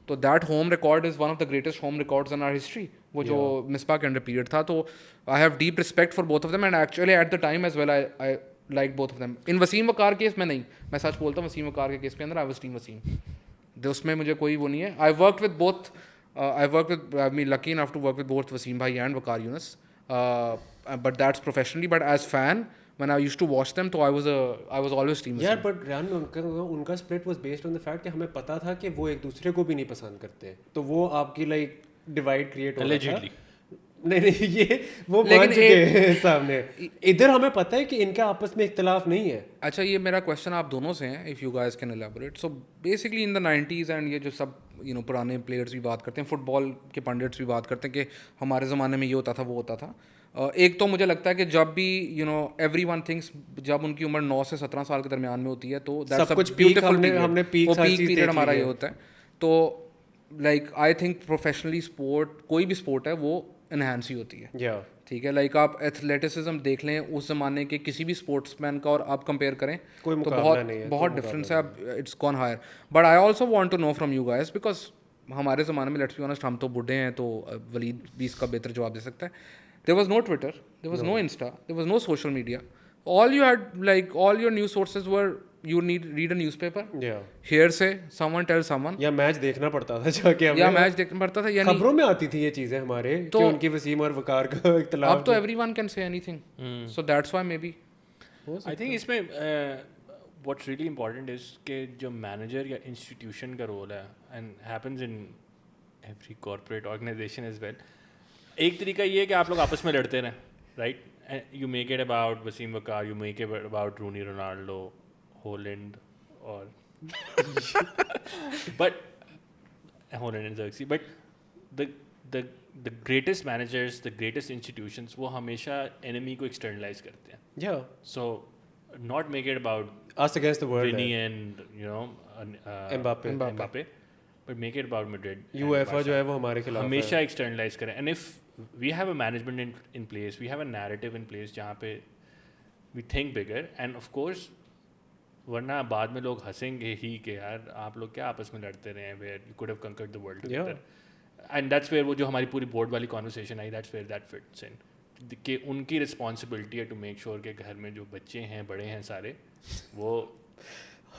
तो that home record is one of the greatest home records in our history, वो जो मिसबा के अंडर पीरियड था. तो I have deep respect for both of them and actually at the time as well I like both of them. इन Wasim Waqar case में नहीं, मैं सच बोलता हूँ, वसीम वकार के केस के अंदर आई वाज टीम वसीम. उसमें मुझे कोई वो नहीं है. I work with both. I work with I mean lucky enough to work with both Wasim भाई and Waqar Younis. But that's professionally. But as fan, when I used to watch them, तो I was always team. यार but रैन उनका split was based on the fact कि हमें पता था कि वो एक दूसरे को भी नहीं पसंद करते, तो वो आपकी like divide create हो रहा था. नहीं ये वो मान चुके हैं सामने. इधर हमें पता है कि इनका आपस में इख्तिलाफ नहीं है. अच्छा, ये मेरा क्वेश्चन आप दोनों से है, if you guys can elaborate. So basically in the 90s and ये जो सब पुराने प्लेयर्स भी बात करते हैं, फुटबॉल के पंडिट्स भी बात करते हैं कि हमारे ज़माने में ये होता था वो होता था. एक तो मुझे लगता है कि जब भी एवरीवन थिंक्स जब उनकी उम्र 9 से 17 साल के दरमियान में होती है तो सब कुछ पीक हमने पीक पीरियड हमारा ये होता है. तो like I think professionally sport, कोई भी स्पोर्ट है, वो इन्हांस ही होती है. या ठीक है, लाइक आप एथलेटिसिज्म देख लें उस ज़माने के किसी भी स्पोर्ट्समैन का और आप कंपेयर करें कोई तो मुकाबला नहीं है, बहुत डिफरेंस है. अब it's gone higher. But I also want to know from you guys because हमारे ज़माने में लेट्स बी ऑनेस्ट हम तो बूढ़े हैं तो वलीद भी इसका बेहतर जवाब दे सकता है. There was no Twitter, there was no Insta, there was no social media. All you had like all your news sources were you need read a newspaper, या hearsay, someone tell someone, या match देखना पड़ता था जाके या हमें. Match देखना पड़ता था. यानी खबरों में आती थी ये चीजें हमारे कि तो- उनकी वसीम और वकार का इख्तिलाफ. अब तो everyone can say anything, so that's why maybe I think इसमें व्हाट्स रियली इंपॉर्टेंट इज कि जो मैनेजर या इंस्टीट्यूशन का रोल है and happens in every corporate organisation as well. एक तरीका ये है कि आप लोग आपस में लड़ते रहें, right? You make it about Wasim Waqar, you make it about Rooney Ronaldo, Holland और but Holland and Xerxes, but the greatest managers, the greatest institutions, वो हमेशा enemy को externalize करते हैं. या So not make it about us against the world Vinny है. and Mbappe. but make it about Madrid. and UEFA Barca. जो है वो हमारे खिलाफ है. हमेशा externalize करें. And if we have a management in place, we have a narrative in place जहाँ पे we think bigger, and of course वरना बाद में लोग हंसेंगे ही कि यार आप लोग क्या आपस में लड़ते रहे हैं, where you could have conquered the world together. And that's where वो जो हमारी पूरी बोर्ड वाली conversation I, that's where that fits in कि उनकी रिस्पॉन्सिबिलिटी है टू मेक श्योर कि घर में जो बच्चे हैं बड़े हैं सारे वो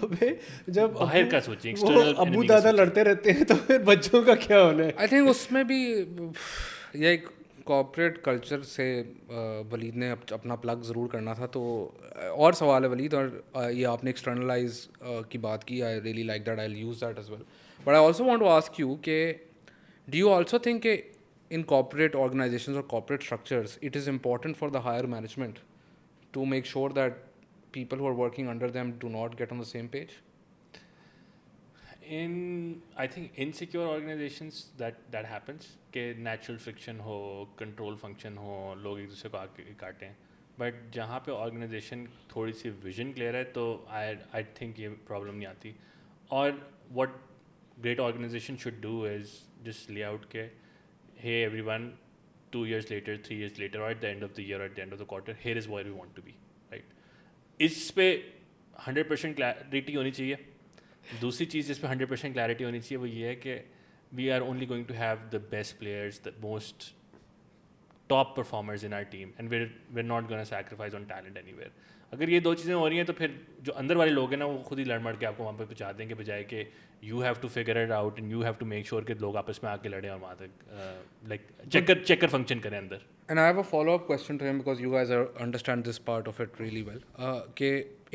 अबे जब बाहर का सोचें, वो external अबू enemy का दादा सोचें. लड़ते रहते हैं तो फिर बच्चों का क्या होना है. आई थिंक उसमें भी ये एक कॉर्पोरेट कल्चर से वलीद ने अपना प्लग ज़रूर करना था. तो और सवाल है वलीद, और ये आपने एक्सटर्नलाइज की बात की. I really like that, I will use that as well. But I also want to ask you कि डू यू ऑल्सो थिंक कि इन कॉर्पोरेट ऑर्गेनाइजेशंस और corporate structures it is important for the higher management to make sure that people who are working under them do not get on the same page? In I think insecure organizations that happens कि natural friction हो, control function हो, लोग एक दूसरे को आके काटें. But जहाँ पे ऑर्गेनाइजेशन थोड़ी सी विजन क्लियर है तो आई थिंक ये प्रॉब्लम नहीं आती. और what great organization should do is just lay out के hey everyone 2 years later, 3 years later, or at the end of the year, or at the end of the quarter, here is where we want to be, right? इस पे 100% clarity होनी चाहिए. दूसरी चीज़ जिस पे 100% clarity होनी चाहिए वो ये है कि we are only going to have the best players, the most top performers in our team, and we're not going to sacrifice on talent anywhere. अगर ये दो चीज़ें हो रही हैं तो फिर जो अंदर वाले लोग हैं ना वो खुद ही लड़ मड़ के आपको वहाँ पे पहुँचा देंगे, बजाय कि you have to figure it out and you have to make sure कि लोग आपस में आके लड़ें और वहाँ तक लाइक चेकर फंक्शन करें अंदर. And I have a follow-up question to him because you guys understand this part of it really well. कि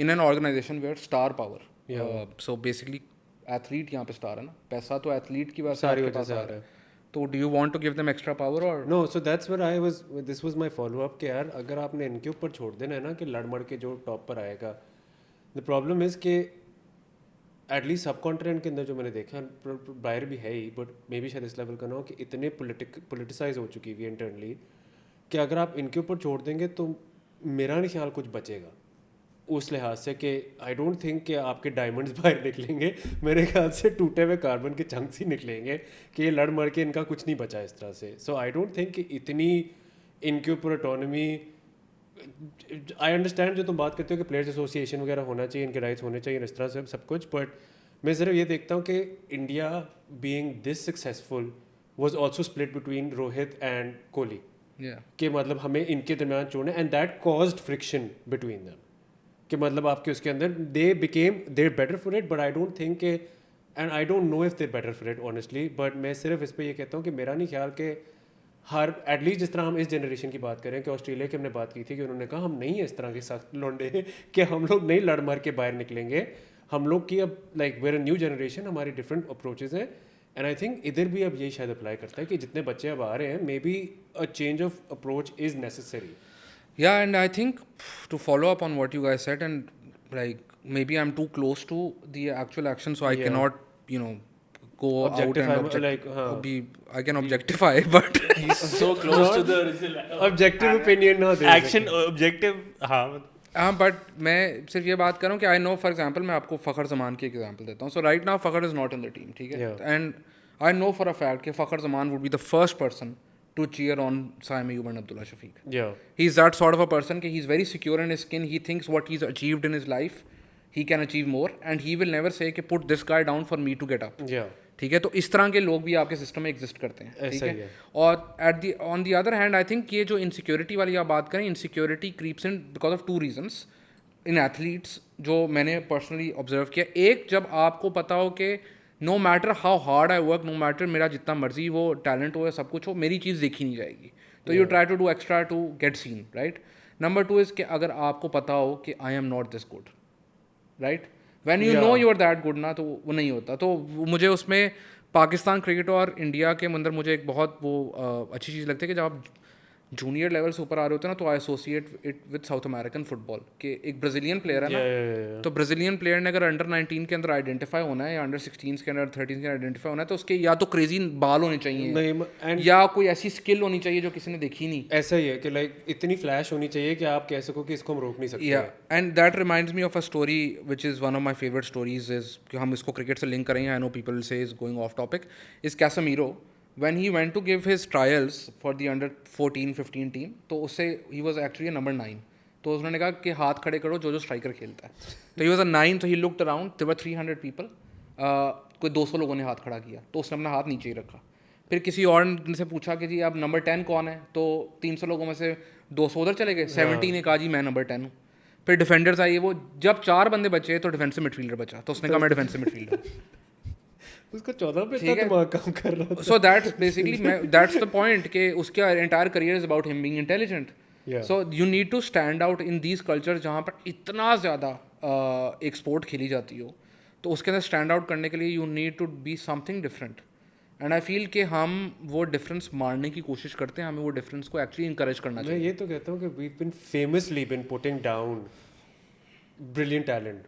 in an organization where star power, so basically athlete यहाँ पे star है ना, पैसा तो athlete की वजह से आपके पास आ रहा है. तो do you want to give them extra power or? No, so that's where this was my follow-up कि यार अगर आपने इनके ऊपर छोड़ देना है ना कि लड़ मड़ के जो टॉप पर आएगा, the problem is कि एटलीस्ट सब कॉन्टिनेंट के अंदर जो मैंने देखा बाहर भी है ही, बट मे बी शायद इस लेवल का ना हो कि इतने पोलिटिसाइज हो चुकी हुई इंटरनली कि अगर आप इनके ऊपर छोड़ देंगे तो मेरा नहीं ख्याल कुछ बचेगा उस लिहाज से कि आई डोंट थिंक कि आपके डायमंड्स बाहर निकलेंगे. मेरे ख्याल से टूटे हुए कार्बन के चंक्स ही निकलेंगे कि ये लड़ मड़ के इनका कुछ नहीं बचा इस तरह से. सो आई डोंट थिंक कि इतनी इनके ऊपर ऑटोनॉमी. आई अंडरस्टैंड जो तुम बात करते हो कि प्लेयर्स एसोसिएशन वगैरह होना चाहिए, इनके राइट्स होने चाहिए, इस तरह से सब कुछ, बट मैं सिर्फ ये देखता हूँ कि India being this successful was also split between Rohit and Kohli. कि मतलब हमें इनके दरमियान छोड़ना, and that caused friction between them कि मतलब आपके उसके अंदर they better for it, but I don't think के and I don't know if they better for it honestly. But मैं सिर्फ इस पर ये कहता हूँ कि मेरा नहीं ख्याल कि हर एटलीस्ट जिस तरह हम इस जनरेशन की बात करें कि ऑस्ट्रेलिया की हमने बात की थी कि उन्होंने कहा हम नहीं है इस तरह के सख्त लौंडे कि हम लोग नहीं लड़ मर के बाहर निकलेंगे. हम लोग की अब like where a new generation, हमारी डिफरेंट अप्रोचेज हैं, एंड आई थिंक इधर भी अब यही शायद अप्लाई करता है कि जितने बच्चे अब आ रहे हैं may be a change of approach is necessary. Yeah, and I think to follow up on what you guys said, and like maybe I'm too close to the actual action, so I cannot, you know, go Objectify, out and like, I can objectify, but He's so close to the original objective opinion ना दे action objective. हाँ, but मैं सिर्फ ये बात करूँ कि आई know for example मैं आपको फ़खर जमान की एग्जाम्पल देता हूँ. So right now Fakhar is not in the team, ठीक है, and I know for a fact कि Fakhar Zaman would be the first person to cheer on Saim Ayub and Abdullah Shafiq. Yeah. He's that sort of a person कि he's very secure in his skin. He thinks what he's achieved in his life, he can achieve more, and he will never say कि put this guy down for me to get up. Yeah. ठीक है, तो इस तरह के लोग भी आपके सिस्टम में एग्जिस्ट करते हैं, ठीक ऐसा ही है. है. और on the other hand I think ये जो इनसिक्योरिटी वाली आप बात करें, insecurity creeps in because of 2 reasons in athletes जो मैंने पर्सनली ऑब्जर्व किया. एक, जब आपको पता हो कि no matter how hard I work, no matter मेरा जितना मर्जी वो टैलेंट हो या सब कुछ हो, मेरी चीज़ देखी नहीं जाएगी, तो you try to do extra to get seen, right. Number 2 is कि अगर आपको पता हो कि I am not this good, right, when you know you are that good ना, तो वो नहीं होता. तो मुझे उसमें पाकिस्तान क्रिकेट और इंडिया के अंदर मुझे एक बहुत वो अच्छी चीज़ लगती है कि जब आप जूनियर लेवल से ऊपर आ रहे होते हैं ना, तो आई associate it with south American football के एक ब्राज़ीलियन प्लेयर है ना, तो ब्राज़ीलियन प्लेयर ने अगर अंडर 19 के अंदर आइडेंटिफाई होना है या अंडर 16 के अंदर 13 के आइडेंटिफाई होना है, तो उसके या तो क्रेजी बाल होने चाहिए या कोई ऐसी स्किल होनी चाहिए जो किसी ने देखी नहीं. ऐसा ही है कि लाइक इतनी फ्लैश होनी चाहिए कि आप कह सको कि इसको हम रोक नहीं सकते. या and that reminds me of a story which is one of my favourite stories is कि हम इसको क्रिकेट से लिंक करेंगे. आई नो पीपल से is going of topic. Is Casemiro when he went to give his trials for the under 14-15 team, तो उससे he was actually a number 9. तो उन्होंने कहा कि हाथ खड़े करो जो स्ट्राइकर खेलता है. तो he was a 9, so he looked around, there were 300 people. कोई 200 लोगों ने हाथ खड़ा किया, तो उसने अपना हाथ नीचे ही रखा. फिर किसी और से पूछा कि जी अब नंबर 10 कौन है, तो 300 लोगों में से 200 उधर चले गए. 70 ने कहा जी मैं नंबर 10 हूँ. फिर डिफेंडर्स आइए, वो जब 4 बंदे बचे तो डिफेंसिव मिडफील्डर बचा, तो उसने कहा मैं डिफेंसिव मिडफील्डर. उसका 14 पे इतना दिमाग काम कर रहा था. So that's basically that's the point कि उसका entire career is about him being intelligent. Yeah. So you need to stand out in these cultures जहाँ पर इतना ज़्यादा एक स्पोर्ट खेली जाती हो, तो उसके अंदर स्टैंड आउट करने के लिए you need to be something different. And I feel कि हम वो डिफरेंस मारने की कोशिश करते हैं, हमें वो डिफरेंस को एक्चुअली इंकरेज करना चाहिए. मैं ये तो कहता हूँ कि we've been famously been putting down brilliant talent,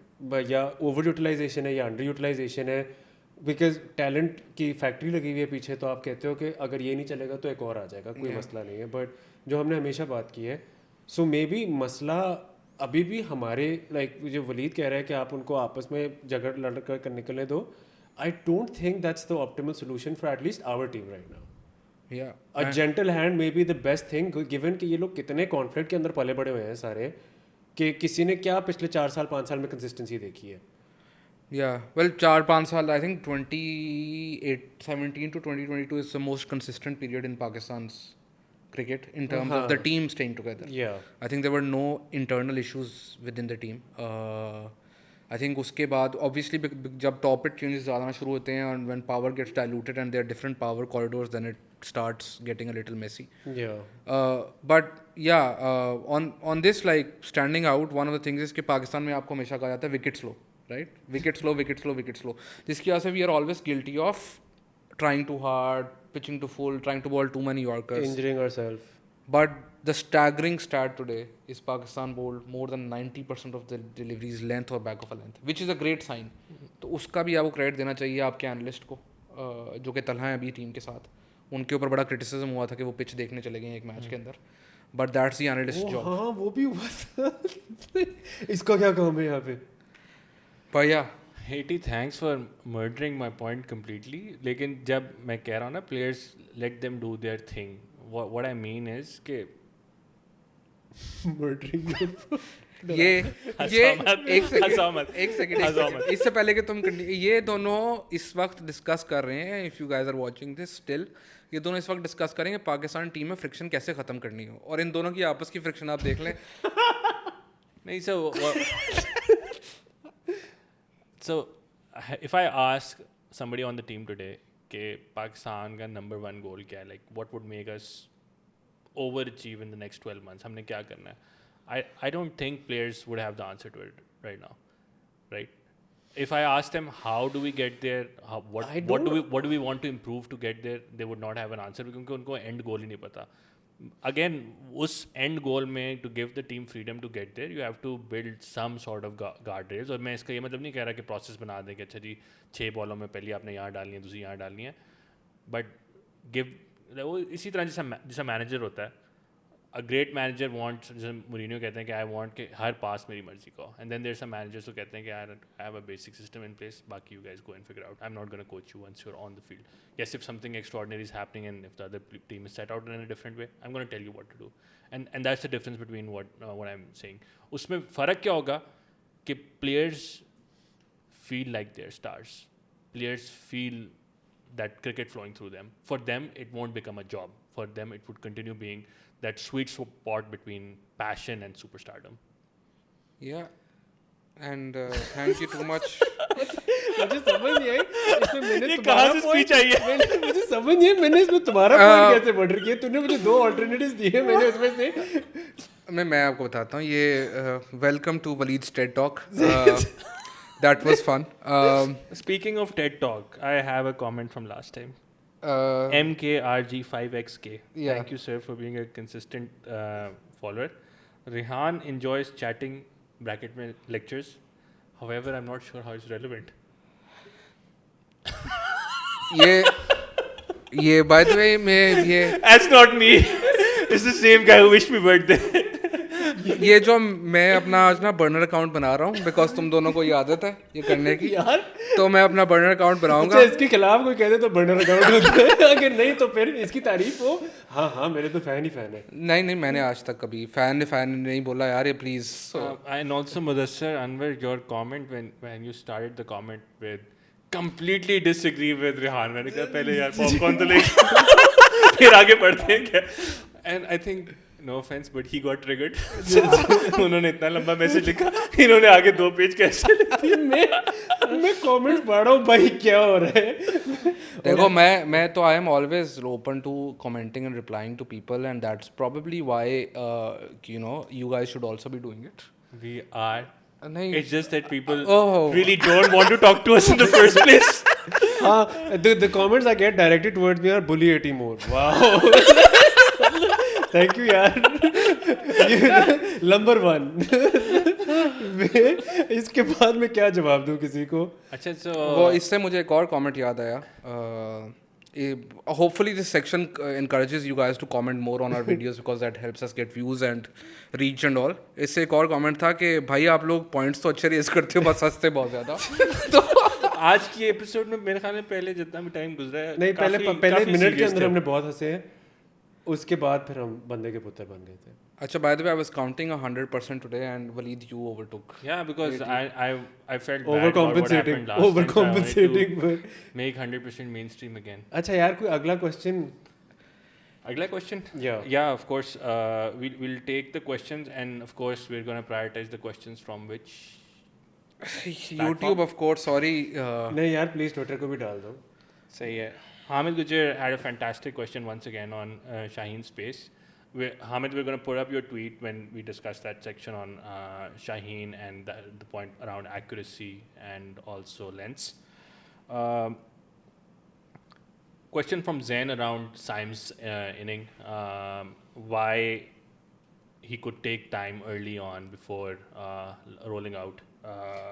या ओवर यूटिलाइजेशन है या अंडर यूटिलाइजेशन है, बिकॉज टैलेंट की फैक्ट्री लगी हुई है पीछे. तो आप कहते हो कि अगर ये नहीं चलेगा तो एक और आ जाएगा, कोई मसला नहीं है. बट जो हमने हमेशा बात की है, सो मे बी मसला अभी भी हमारे लाइक जो वलीद कह रहा है कि आप उनको आपस में झगड़ लड़ कर निकलने दो. I don't think that's the optimal solution for at least our team right now. A gentle hand may be the best thing, given कि ये लोग कितने कॉन्फ्लिक्ट के अंदर पले बड़े हुए हैं सारे, कि किसी ने क्या पिछले 4 साल 5 साल में कंसिस्टेंसी देखी है. Yeah, well 4-5 साल, I think 2017 to 2022 is the most consistent period in Pakistan's cricket in terms of the team staying together. Yeah. I think there were no internal issues within the team. I think उसके बाद obviously जब top it changes ज़्यादा शुरू होते हैं and when power gets diluted and there are different power corridors, then it starts getting a little messy. Yeah. But yeah, on this like standing out, one of the things is कि पाकिस्तान में आपको हमेशा कहा जाता है wicket slow. Right, wicket slow. जिसकी वजह से we are always guilty of trying too hard, pitching too full, trying to bowl too many Yorkers. Injuring ourselves. But the staggering stat today is Pakistan bowled more than 90% of the deliveries length or back of a length, which is a great sign. तो उसका भी आपको credit देना चाहिए आपके analyst को, जो कि तलहा हैं अभी टीम के साथ. उनके ऊपर बड़ा क्रिटिसिज्म हुआ था कि वो पिच देखने चले गए एक मैच के अंदर, but that's the analyst job. हाँ वो भी हुआ था. इसका क्या काम है यहाँ पे. पर या Hattie thanks for murdering my point completely. लेकिन जब मैं कह रहा हूँ ना players let them do their thing, what I mean is के मर्डरिंग ये एक सेकंड इससे पहले कि तुम ये दोनों इस वक्त डिस्कस कर रहे हैं, if you guys are watching this still, ये दोनों इस वक्त डिस्कस करेंगे पाकिस्तान टीम में फ्रिक्शन कैसे ख़त्म करनी हो, और इन दोनों की आपस की फ्रिक्शन आप देख लें. नहीं so if I ask somebody on the team today कि पाकिस्तान का नंबर 1 गोल क्या है, like what would make us overachieve in the next 12 months, हमने क्या करना है, I don't think players would have the answer to it right now, right? If I ask them how do we get there, what do we want to improve to get there, they would not have an answer क्योंकि उनको end goal ही नहीं पता. Again, उस end goal में to give the team freedom to get there, you have to build some sort of guardrails. और मैं इसका ये मतलब नहीं कह रहा कि प्रोसेस बना दें कि अच्छा जी 6 बॉलों में पहली आपने यहाँ डालनी है, दूसरी यहाँ डालनी है, बट गिव वो इसी तरह जैसा मैनेजर होता है, a great manager wants, जैसे Mourinho कहते हैं कि I want कि हर pass मेरी मर्जी का हो, and then there's some managers who कहते हैं कि I have a basic system in place, बाकी you guys go and figure out. I'm not going to coach you once you're on the field. Yes, if something extraordinary is happening and if the other team is set out in a different way, I'm going to tell you what to do. And that's the difference between what I'm saying. उसमें फ़र्क क्या होगा कि players feel like they're stars. Players feel that cricket flowing through them. For them, it won't become a job. For them, it would continue being that sweet spot between passion and superstardom. Yeah, and thank you too much. मुझे समझ नहीं आई इसमें मैंने ये तुम्हारा कहाँ से speech आई है? मुझे समझ नहीं आई मैंने इसमें तुम्हारा पॉइंट कैसे मर्डर किया तूने मुझे 2 अल्टरनेटिव्स दिए मैंने उसमें से मैं आपको बताता हूँ ये welcome to Waleed's TED talk. That was fun. Speaking of TED Talk, I have a comment from last time. MKRG5XK. Yeah. Thank you, sir, for being a consistent follower. Rehan enjoys chatting bracket में lectures. However, I'm not sure how it's relevant. ये by the way ये That's not me. It's the same guy who wished me birthday. ये जो मैं अपना आज ना burner account बना रहा हूँ बिकॉज तुम दोनों को ये आदत है ये करने की यार तो मैं अपना बर्नर अकाउंट बनाऊंगा. अच्छा इसके खिलाफ कोई कहते तो बर्नर अकाउंट होता है अगर नहीं तो फिर इसकी तारीफ हो. हाँ हाँ मेरे तो फैन ही फैन है. नहीं मैंने आज तक कभी फैन नहीं बोला यार ये please. And also Mudassar Anwar, your comment when you started the comment with completely disagree with Rehan, मैंने कहा पहले यार पॉपकॉर्न तो ले फिर आगे बढ़ते हैं क्या. And I think no offense but he got triggered. उन्होंने इतना लंबा मैसेज लिखा इन्होंने आगे 2 पेज कैसे लिख दिए. मैं कमेंट्स पढ़ रहा हूँ भाई क्या हो रहा है. देखो मैं तो I am always open to commenting and replying to people and that's probably why you know you guys should also be doing it. We are. नहीं It's just that people Oh. really don't want to talk to us in the first place. हाँ the comments I get directed towards me are bully 80 more. Wow. Thank you यार. Number 1 इसके बाद मैं क्या जवाब दूं किसी को. अच्छा so वो इससे मुझे एक और कमेंट याद आया. Hopefully this section encourages you guys to comment more on our videos because that helps us get views and reach and all. इससे एक और कमेंट था कि भाई आप लोग पॉइंट्स तो अच्छे रेज करते हो बस हंसते बहुत ज़्यादा. तो आज की एपिसोड में मेरे ख्याल में पहले जितना भी टाइम गुजरा है नहीं पहले काफी मिनट के serious अंदर थे. हमने बहुत हंसे हैं. उसके बाद फिर हम बंदे के पुत्र बन गए थे. अच्छा by the way I was counting 100% today and Waleed you overtook. Yeah, because I felt bad Overcompensating. about what happened last time, so I Overcompensating. wanted to make 100% mainstream again. अच्छा यार कोई अगला question. Agla question? Yeah, of course. We'll take the questions, and of course we're going to prioritize the questions from which YouTube of course sorry. नहीं यार please Twitter को भी डाल दो. सही है. Hamid Gujar had a fantastic question once again on Shaheen Space. Hamid, we're going to put up your tweet when we discuss that section on Shaheen and the point around accuracy and also lengths. Question from Zain around Syme's inning. Why he could take time early on before rolling out.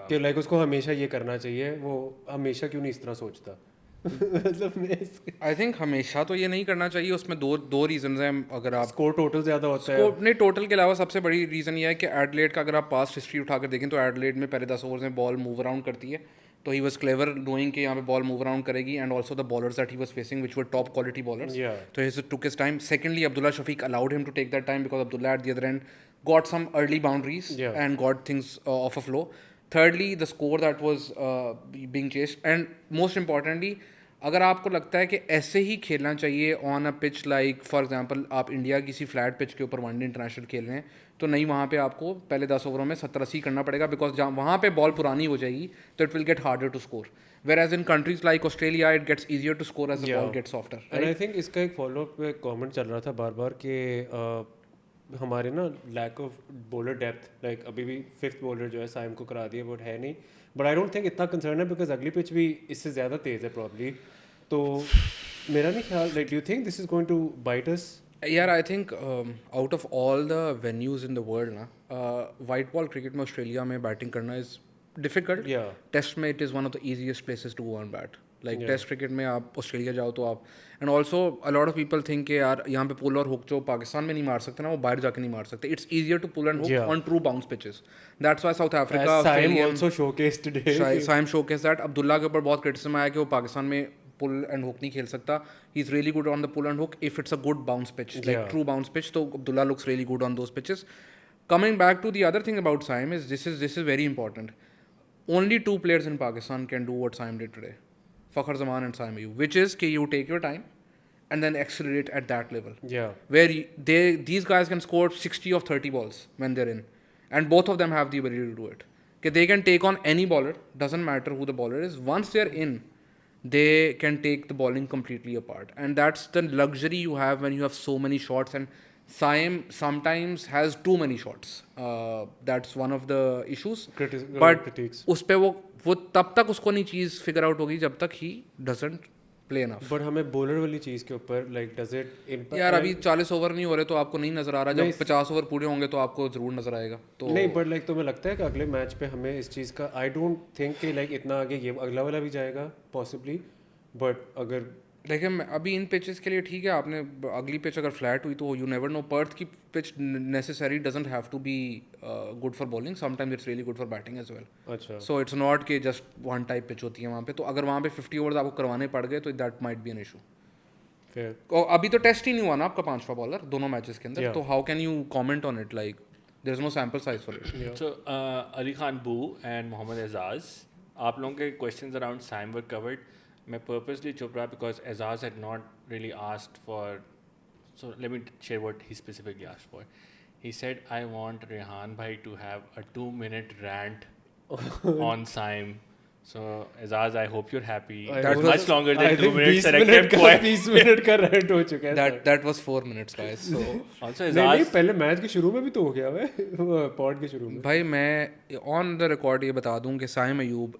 कि like उसको हमेशा ये करना चाहिए. वो हमेशा क्यों नहीं इस तरह सोचता. मतलब मैं आई थिंक हमेशा तो ये नहीं करना चाहिए. उसमें दो रीजंस हैं. अगर आप स्कोर टोटल ज़्यादा होता है. नहीं टोटल के अलावा सबसे बड़ी रीज़न ये है कि एडलेड का अगर आप पास्ट हिस्ट्री उठाकर देखें तो एडलेड में पहले 10 ओवर्स में बॉल मूव अराउंड करती है. तो ही वाज क्लेवर नोइंग कि यहाँ पे बॉल मूव अराउंड करेगी and also the bowlers that he was facing which were top quality bowlers. तो he took his time. Secondly Abdullah Shafique allowed him to take that time because Abdullah at the other end got some early boundaries and got things of a flow. Thirdly, the score that was being chased, and most importantly, अगर आपको लगता है कि ऐसे ही खेलना चाहिए on a pitch like for example आप India किसी फ्लैट पिच के ऊपर वनडे इंटरनेशनल खेल रहे हैं तो नहीं वहाँ पे आपको पहले 10 ओवरों में 70-80 करना पड़ेगा बिकॉज जहाँ वहाँ पे बॉल पुरानी हो जाएगी तो it will get harder to score. Whereas in countries like Australia, it gets easier to score as the ball gets softer. And I think इसका एक फॉलो अप पे कमेंट चल रहा था बार-बार कि हमारे ना lack of bowler depth like अभी भी 5th बॉलर जो है साइम को करा दिया बट है नहीं. बट आई डोंट थिंक इतना कंसर्न है बिकॉज अगली पिच भी इससे ज़्यादा तेज़ है प्रॉब्ली. तो मेरा नहीं ख्याल like do you think this is going to bite us. यार I think out of all the venues in the world ना वाइट बॉल क्रिकेट में ऑस्ट्रेलिया में बैटिंग करना इज डिफिकल्ट. टेस्ट में it is one of the easiest places to go on bat. Like test cricket में आप Australia जाओ तो आप and also a lot of people think कि यार यहाँ पे पुल और हुक जो पाकिस्तान में नहीं मार सकते ना वो बाहर जाके नहीं मार सकते. It's easier to pull and hook on true bounce pitches. That's why South Africa Saim also showcased today. Saim showcase that. Abdullah के ऊपर बहुत क्रिटिसिज्म आया कि वो पाकिस्तान में पुल एंड हुक नहीं खेल सकता. He is really good on the pull and hook if it's a good bounce pitch, like true bounce pitch. तो Abdullah looks really good on those pitches. Coming back to the other thing about Saim is this is very important. Only two players in Pakistan can do what Saim did today, Fakhar Zaman and Saim Ayub, which is कि you take your time and then accelerate at that level. Yeah. Where these guys can score 60 of 30 balls when they're in, and both of them have the ability to do it. Okay, they can take on any bowler, doesn't matter who the bowler is. Once they're in, they can take the bowling completely apart, and that's the luxury you have when you have so many shots. And Saim sometimes has too many shots. That's one of the issues. But critiques. उस पे वो तब तक उसको नहीं चीज़ figure out होगी जब तक ही doesn't play enough. बट हमें बॉलर वाली चीज़ के ऊपर लाइक डज इट इम्पैक्ट. यार अभी 40 ओवर नहीं हो रहे तो आपको नहीं नजर आ रहा. जब 50 ओवर पूरे होंगे तो आपको जरूर नजर आएगा. तो नहीं बट लाइक तुम्हें लगता है कि अगले मैच पे हमें इस चीज़ का आई डोंट थिंक कि लाइक इतना आगे ये अगला वाला भी जाएगा पॉसिबली. बट अगर देखिए अभी इन पिचेस के लिए ठीक है. आपने अगली पिच अगर फ्लैट हुई तो यू नेवर नो. पर्थ की pitch necessary doesn't have to be good for bowling. Sometimes it's really good for batting as well. अच्छा. सो इट्स नॉट कि जस्ट वन टाइप पिच होती है वहाँ पे. तो अगर वहाँ पे 50 ओवर्स आपको करवाने पड़ गए तो that might be an issue. Fair. अभी तो टेस्ट ही नहीं हुआ ना आपका 5वां बॉलर दोनों मैचेस के अंदर. तो how can you comment on it? Like there is no sample size for it. So Ali Khan Boo and Mohammad Azaz, आप लोगों के questions around Saim were covered. मैं purposely चुप रहा because Azaz had not really asked for. So let me share what he specifically asked for. He said, "I want Rehan bhai to have a 2-minute rant on Saim." So Azaz, I hope you're happy. That was much longer than 2 minutes and I kept quiet. 20 minute का run हो चुका है. That was 4 minutes guys. So Also नहीं Azaz, पहले match के शुरू में भी तो हो गया है पॉड के शुरू में. भाई मैं ऑन द रिकॉर्ड ये बता दूं कि Saim Ayub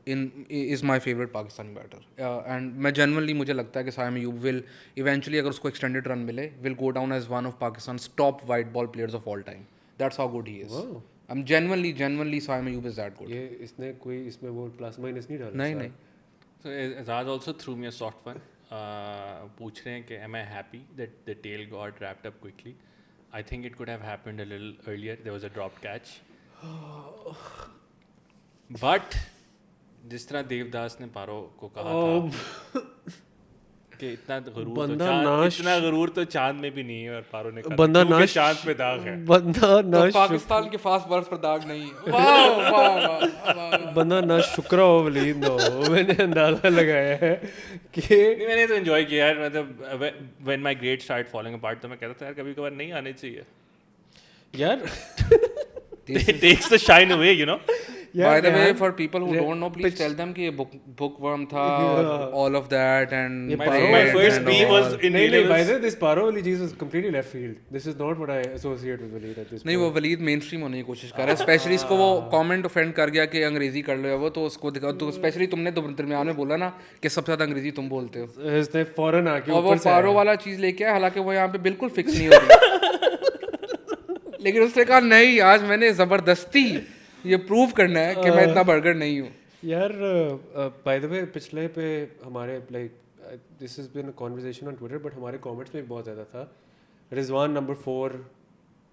is my favourite Pakistani batter. And मैं जनरली मुझे लगता है कि साइम अयूब विल इवेंचुअली अगर उसको एक्सटेंडेड रन मिले will go down as one of Pakistan top white ball players of all time. That's how good he is. I am genuinely Saim Ayub is that good. ये इसने कोई इसमें वो प्लस माइनस नहीं डाला. नहीं. So Azaz also threw me a soft one. पूछ रहे हैं कि am I happy that the tail got wrapped up quickly? I think it could have happened a little earlier. There was a dropped catch. But जिस तरह देवदास ने पारो को कहा था कि इतना गरूर तो चांद में भी नहीं है और पारो ने कहा बंदा ना चांद पे दाग है. बंदा ना तो पाकिस्तान के फास्ट बॉलर्स पर दाग नहीं है. वाह वाह वाह. बंदा ना शुक्र हो वलीद हो. मैंने अंदाजा लगाया है कि मैंने तो एंजॉय किया यार. मतलब when my grade start following apart तो मैं कहता था यार कभी कभार नहीं आने चाहिए यार. It takes the shine away, you know. By the way, for people who don't know, please tell them कि ये bookworm था all of that and my first B was in नहीं by the way this Paro वाली चीज़ was completely left field. This is not what I associate with Waleed at this point. नहीं वो Waleed main stream होने की कोशिश कर रहा है. स्पेशली इसको वो कमेंट ऑफेंड कर गया कि अंग्रेजी कर लो. वो तो उसको दिखा. तो स्पेशली तुमने दरमियान में बोला ना कि सबसे ज़्यादा अंग्रेजी तुम बोलते हो. इसने फौरन आके और वो पारो वाला चीज़ लेके आया. हालांकि वो यहाँ पे बिल्कुल फिक्स नहीं हो रही. लेकिन उसने कहा नहीं आज मैंने ज़बरदस्ती ये प्रूव करना है कि मैं इतना बर्गर नहीं हूँ. यार बाय द वे पिछले पे हमारे like this has been a conversation on Twitter but हमारे कमेंट्स में बहुत ज़्यादा था रिजवान नंबर 4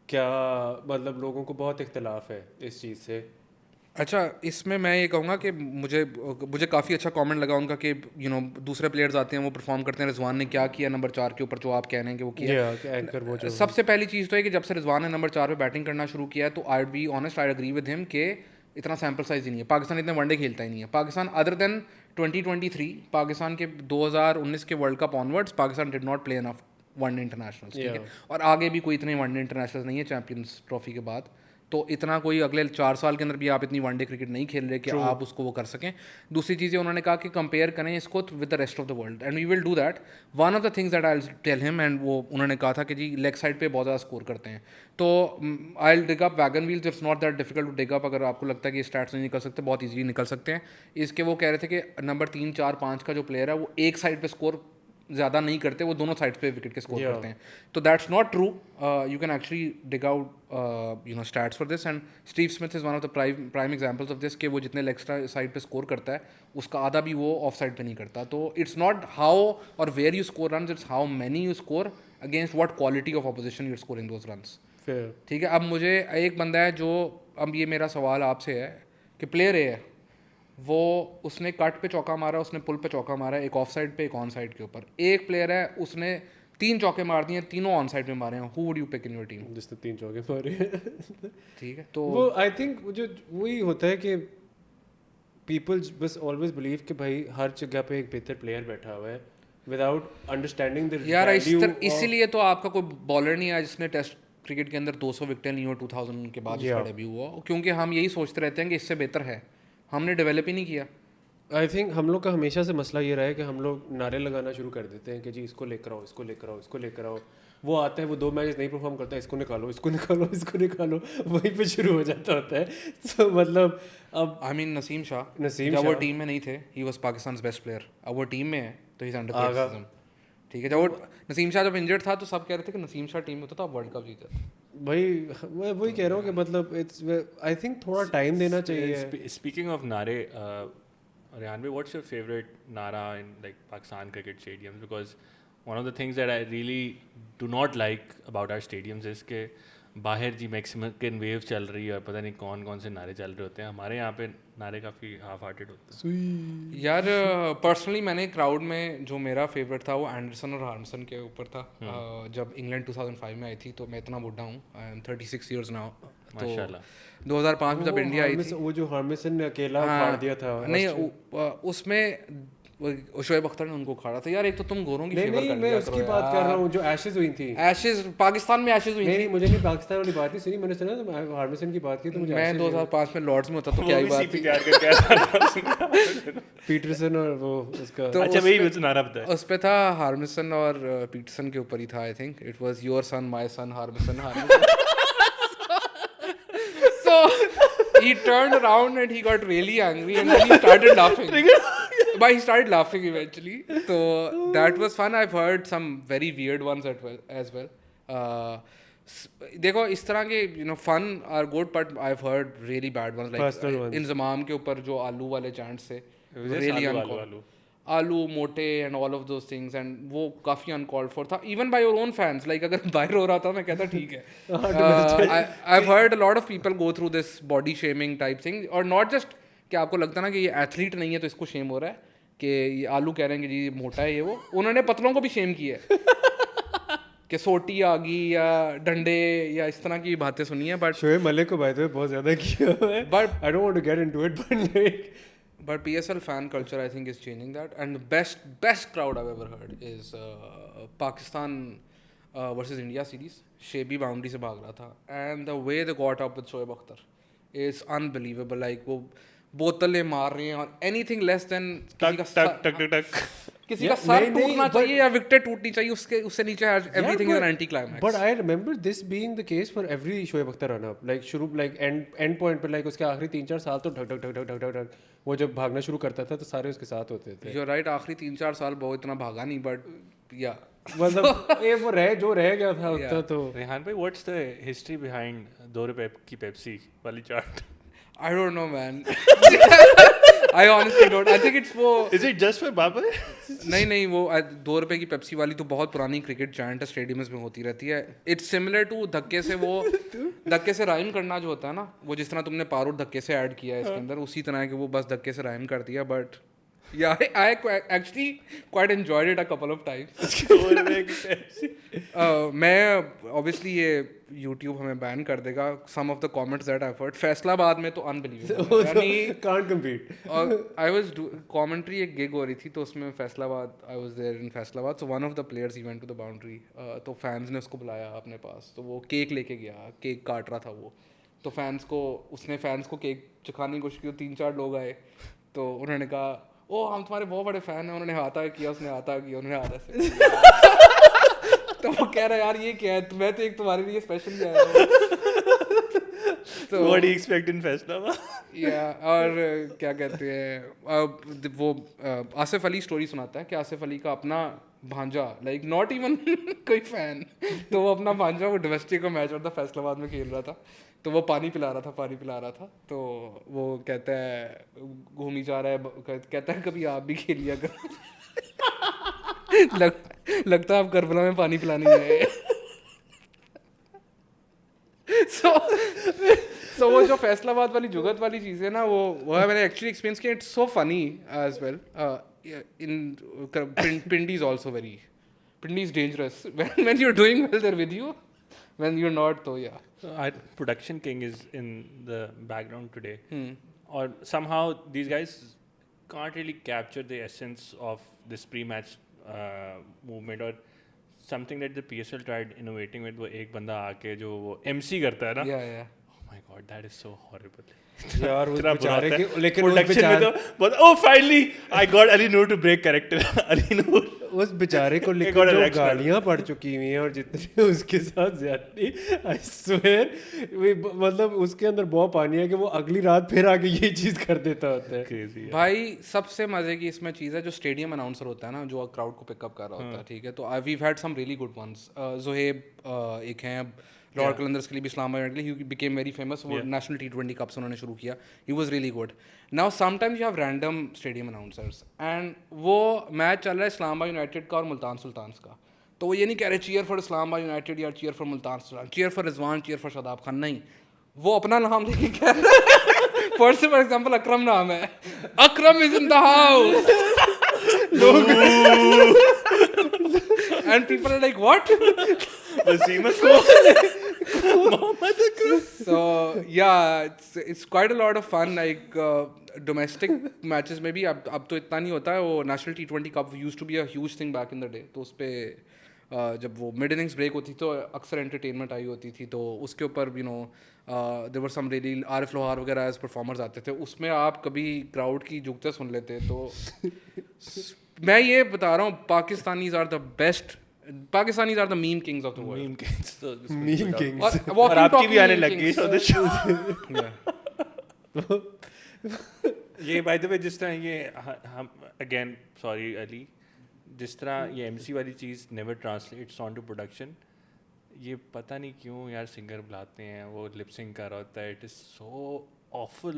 क्या मतलब लोगों को बहुत इख्तलाफ है इस चीज़ से. अच्छा इसमें मैं ये कहूँगा कि मुझे काफ़ी अच्छा कमेंट लगा उनका कि यू नो दूसरे प्लेयर्स आते हैं वो परफॉर्म करते हैं. रिजवान ने क्या किया नंबर 4 के ऊपर जो आप कह रहे हैं कि वो किया. एंकर वो जो सबसे पहली चीज़ तो है कि जब से रिजवान ने नंबर 4 पे बैटिंग करना शुरू किया तो I be honest I agree with him कि इतना सैम्पल साइज ही नहीं है. पाकिस्तान इतने वनडे खेलता ही नहीं है. पाकिस्तान अदर देन 2023 पाकिस्तान के 2019 के world cup onwards Pakistan did not play enough one day internationals. ठीक है. और आगे भी कोई इतने वनडे इंटरनेशनल्स नहीं है चैंपियंस ट्रॉफी के बाद. तो इतना कोई अगले 4 साल के अंदर भी आप इतनी वनडे क्रिकेट नहीं खेल रहे कि आप उसको वो कर सकें. दूसरी चीज़ उन्होंने कहा कि कंपेयर करें इसको with the rest of the world and we will do that. One of the things that I will tell him and वो उन्होंने कहा था कि जी लेग साइड पे बहुत ज़्यादा स्कोर करते हैं. तो I will dig up wagon wheels. It's not that difficult to dig up. अगर आपको लगता है कि स्टैट्स नहीं निकल सकते बहुत ईजी निकल सकते हैं. इसके वो कह रहे थे कि नंबर 3, 4, 5 का जो प्लेयर है वो एक साइड पर स्कोर ज़्यादा नहीं करते, वो दोनों साइड्स पे विकेट के स्कोर करते हैं. तो that's not true. You can actually dig out stats for this, and Steve Smith is one of the prime examples of this, कि वो जितने लेग साइड पे स्कोर करता है उसका आधा भी वो ऑफ साइड पे नहीं करता. तो इट्स नॉट हाउ और where you score run, it's how many you score against what quality of opposition you're scoring those runs. ठीक है. अब मुझे एक बंदा है जो, अब ये मेरा सवाल आपसे है कि प्लेयर ए है, वो उसने कट पे चौका मारा, उसने पुल पे चौका मारा, एक ऑफ साइड पे एक ऑन साइड के ऊपर. एक प्लेयर है उसने 3 चौके मार दिए, तीनों ऑन साइड में मारे हैं. Who would you pick in your team? जिसने 3 चौके मारे. ठीक है. तो वो आई थिंक जो वही होता है कि पीपल बस ऑलवेज बिलीव कि भाई हर जगह पे एक बेहतर प्लेयर बैठा हुआ है विदाउट अंडरस्टैंडिंग द यार वैल्यू. इसीलिए तो आपका कोई बॉलर नहीं आया जिसने टेस्ट क्रिकेट के अंदर 200 विकेटें ली हो 2000 के बाद उसका डेब्यू हुआ, क्योंकि हम यही सोचते रहते हैं कि इससे बेहतर है, हमने डेवलप ही नहीं किया. आई थिंक हम लोग का हमेशा से मसला ये रहा है कि हम लोग नारे लगाना शुरू कर देते हैं कि जी इसको लेकर आओ, इसको लेकर आओ, इसको लेकर आओ. वो आता है, वो 2 मैचेस नहीं परफॉर्म करता है, इसको निकालो, इसको निकालो, इसको निकालो, वहीं पे शुरू हो जाता होता है. तो मतलब अब आई मीन नसीम शाह शाह वो टीम में नहीं थे, he was Pakistan best player. अब वो टीम में है तो ही इज अंडर क्रिटिसिज्म. ठीक है. जब वो नसीम शाह जब इंजर्ड था तो सब कह रहे थे कि नसीम शाह टीम में होता तो अब वर्ल्ड कप जीता. भाई मैं वही कह रहा हूँ कि मतलब इट्स आई थिंक थोड़ा टाइम देना चाहिए. Speaking of नारे, Rehan bhai, what's your favorite nara in like Pakistan cricket stadiums? Because one of the things that I really do not like about our stadiums is कि बाहर जी maximum wave चल रही है और पता नहीं कौन कौन से नारे चल रहे होते हैं. हमारे यहाँ पे नारे काफ़ी हाफ हार्टेड होते हैं. यार पर्सनली मैंने क्राउड में जो मेरा फेवरेट था वो एंडरसन और हार्मसन के ऊपर था. जब इंग्लैंड 2005 में आई थी, तो मैं इतना बुढ़ा हूँ, आई एम 36 ईयर्स नाउ. माशाल्लाह. 2005 में जब इंडिया आई थी, वो जो हार्मिसन ने अकेला फाड़ दिया था. नहीं उसमें शोएब अख्तर ने उनको उखाड़ा था. यार एक तो तुम गोरों की फेवर कर मैं लिया उसकी करो बात कर रहा यार. हूँ जो एशेज हुई थी. एशेज पाकिस्तान में एशेज हुई थी. नहीं मुझे नहीं पाकिस्तान वाली बात नहीं सुनी, मैंने सुना तो हार्मिसन की बात की तो मुझे. मैं 2005 में लॉर्ड्स में होता तो क्या ही बात थी. पीटरसन और वो उसका. तो अच्छा वही मुझे नारा पता है. उस पे था हार्मिसन और पीटरसन के ऊपर ही था. I think it was your son my son Harmison. So he turned around and he got really angry and then he started laughing. But he started laughing eventually. So that was fun. I've heard some very weird ones as well. देखो इस तरह के fun are good, but I've heard really bad ones like Inzamam के ऊपर जो आलू वाले chants थे, really uncalled. आलू मोटे and all of those things, and वो काफ़ी अनकॉल्ड फॉर था even by your own fans. Like अगर बाहर हो रहा था मैं कहता ठीक है. I have heard a lot of people go through this body shaming type thing, और नॉट जस्ट कि आपको लगता ना कि ये एथलीट नहीं है तो इसको शेम हो रहा है, कि ये आलू कह रहे हैं कि जी मोटा है ये वो. उन्होंने पतलों को भी शेम किया है कि सोटी आ गई या डंडे या इस तरह की बातें सुनी है. बट शोएब मलिक को बाय द वे बहुत ज़्यादा किया है. But I don't want to get into it, but PSL fan culture I think is changing that, and the best crowd I've ever heard is Pakistan versus India series. Shebi boundary से भाग रहा था, and the way they got up with Shoaib Akhtar is unbelievable. Like वो बोतलें मार रहे हैं और anything less than किसी का सर टूटना चाहिए या विकेट टूटनी चाहिए, उससे नीचे everything is an anti climax. But I remember this being the case for every Shoaib Akhtar run up. Like शुरू like end point पे like उसके आखिरी 3-4 साल तो ढक ढक ढक ढक ढक ढक वो जब भागना शुरू करता था तो सारे उसके साथ होते थे. You're right, आखिरी 3-4 साल बहुत इतना भागा नहीं, but yeah. मतलब ये वो रह गया था उतना. तो रेहान भाई, व्हाट्स द हिस्ट्री बिहाइंड 2 रुपए की पेप्सी वाली chart? I don't know, man. I honestly don't. I think it's for. Is it just for Babar? नहीं वो 2 रुपए की पेप्सी वाली तो बहुत पुरानी क्रिकेट चांट है, स्टेडियम्स में होती रहती है. इट्स सिमिलर टू धक्के से राइम करना जो होता है ना, वो जिस तरह तुमने पारो धक्के से ऐड किया है इसके अंदर, उसी तरह के वो बस धक्के से राइम कर दिया. But yeah, I actually quite enjoyed it a couple of times. मैं obviously ये YouTube हमें बैन कर देगा. Some of the comments that I've heard, Faisalabad में तो unbelievable. यानी can't compete. और I was commentary एक gig हो रही थी तो उसमें Faisalabad, I was there in Faisalabad, so one of the players he went to the boundary. तो fans ने उसको बुलाया अपने पास, तो वो केक लेके गया, केक काट रहा था वो. तो उसने फैंस को केक चखाने की कोशिश की, 3-4 लोग आए तो उन्होंने कहा ओ हम तुम्हारे बहुत बड़े फैन हैं. उन्होंने हाथा किया, उसने हाथा किया, उन्होंने हाथा से तो वो कह रहा है यार ये क्या है, मैं तो एक तुम्हारे लिए स्पेशल आया हूँ. तो what do you expect in Faisalabad? या और क्या कहते हैं वो आसिफ अली स्टोरी सुनाता है कि आसिफ अली का अपना भांजा, लाइक नॉट इवन कोई फैन, तो वो अपना भांजा वो डोमेस्टिक का मैच और था फैसलाबाद में खेल रहा था, तो वो पानी पिला रहा था, तो वो कहता है घूमी जा रहा है, कहता है कभी आप भी खेल लिया कर लगता है आप करबला में पानी पिलाने गए। सो वो जो फैसलाबाद वाली जुगत वाली चीज़ है ना, वो है, मैंने एक्चुअली एक्सपीरियंस किया, it's so funny as well. In Pindi is also very, Pindi is dangerous when you're doing well they're with you, when you're not though, yeah. Our production king is in the background today, or somehow these guys can't really capture the essence of this pre-match movement or something that the PSL tried innovating with. वो एक बंदा आके जो वो MC करता है ना, yeah. Oh my God, that is so horrible. यार उस इतना बुरा बेचारे होता है। के, लेकिन उस Production में बेचारे तो बहुत, oh finally I got Ali Noor to break character. Ali Noor उस बेचारे को एक लेकर और जो reaction। गालियां पड़ चुकी हुई हैं और जितने उसके साथ ज्यादती, आई स्वेयर, मतलब उसके अंदर बहुत पानी है कि वो अगली रात फिर आके ये चीज कर देता होता है। crazy. भाई सबसे मजे की इसमें चीज़ है जो स्टेडियम अनाउंसर होता है ना, जो क्राउड को पिकअप कर रहा होता है, ठीक है, तो we've had some really good ones. Zoheb एक हैं रॉयल कलंदर्स के लिए भी, इस्लामाबाद के लिए, ही बिकेम वेरी फेमस, वो नेशनल T20 कप्स उन्होंने शुरू किया, he was really good. Now sometimes you have random stadium announcers and वो मैच चल रहा है इस्लामाबाद यूनाइटेड का और मुल्तान सुल्तान्स का, तो वो ये नहीं कह रहे चीयर फॉर इस्लामाबाद यूनाइटेड या cheer for Multan Sultan, cheer for Rizwan, cheer for Shadab Khan, नहीं, वो अपना नाम लेके कह रहे हैं। फॉर एग्जाम्पल अकरम नाम है, Akram is in the house, and people are like what? So yeah, it's quite a lot of fun, like domestic matches में भी अब तो इतना नहीं होता है, वो national T20 cup used to be a huge thing back in the day, तो उस पे जब वो मिड इनिंग्स ब्रेक होती तो अक्सर एंटरटेनमेंट आई होती थी, तो उसके ऊपर you know there were some really Arif Lohar वगैरह एज परफॉर्मर्स आते थे, उसमें आप कभी क्राउड की जुगते सुन लेते, तो मैं ये बता रहा हूँ Pakistanis are the best, Pakistanis are the meme kings of the world, Meme kings. So this will meme put out. Kings और आपकी भी आने लग गई on the show. ये by the way जिस तरह ये हम again sorry अली, जिस तरह ये MC वाली चीज़ never translates onto production, ये पता नहीं क्यों यार सिंगर बुलाते हैं, वो लिप सिंक कर रहा होता है, it is so awful,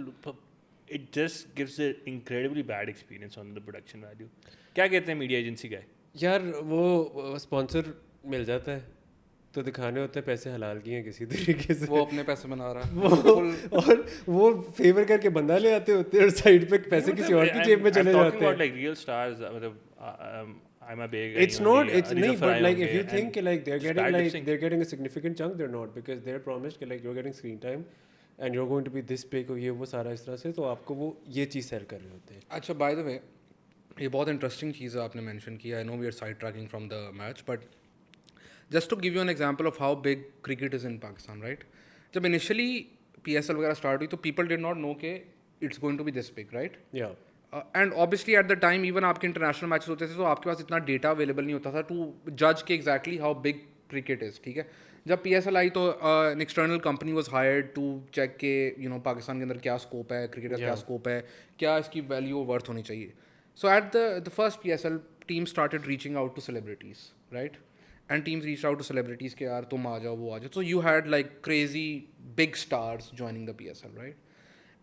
it just gives an incredibly bad experience on the production value. क्या कहते हैं मीडिया एजेंसी का? यार वो स्पॉन्सर मिल जाता है तो दिखाने होते हैं पैसे हलाल किए हैं किसी तरीके से, वो अपने पैसे बना रहा है और वो फेवर करके बंदा ले आते होते हैं और साइड पे पैसे किसी और की जेब में चले जाते हैं। like real stars, मतलब I'm a big. It's not. It's नहीं, but like if you think like they're getting a significant chunk, they're not, because they're promised कि like you're getting screen time and you're going to be this big और ये वो सारा इस तरह से, तो आपको वो ये चीज़ सेल कर रहे होते हैं। अच्छा, बाय द वे ये बहुत इंटरेस्टिंग चीज़ आपने मेंशन किया, I know we are sidetracking from the match, but just to give you an example of how big cricket is in Pakistan, right? जब इनिशियली PSL वगैरह स्टार्ट हुई तो पीपल डिड नॉट नो के it's going to be this big, right? या and obviously at the time even आपके international matches होते थे तो आपके पास इतना डेटा अवेलेबल नहीं होता था टू जज के exactly how big cricket is, ठीक है? जब PSL आई तो an external company was hired to check के यू नो पाकिस्तान के अंदर क्या स्कोप है, क्रिकेट का क्या स्कोप है, क्या इसकी वैल्यू वर्थ होनी चाहिए. So at the first PSL team started reaching out to celebrities, right? And teams reach out to celebrities के यार तुम आ जाओ, वो आ जाओ. So you had like crazy big stars joining the PSL, right?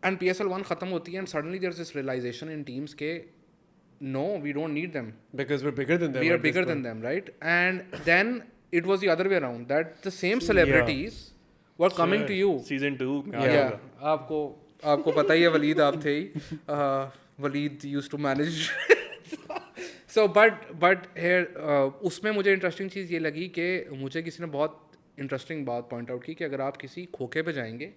And PSL 1 ख़त्म होती है and suddenly there is this realization in teams के no, we don't need them. Because we're bigger than them. We are bigger than them, right? And then it was the other way around, that the same celebrities were coming to you. Season 2 में आ Yeah, जाएगा. आपको पता ही है, वलीद आप थे ही. Waleed used to manage. So but here उसमें मुझे interesting चीज़ ये लगी कि मुझे किसी ने बहुत इंटरेस्टिंग बात पॉइंट आउट की कि अगर आप किसी खोखे पे जाएंगे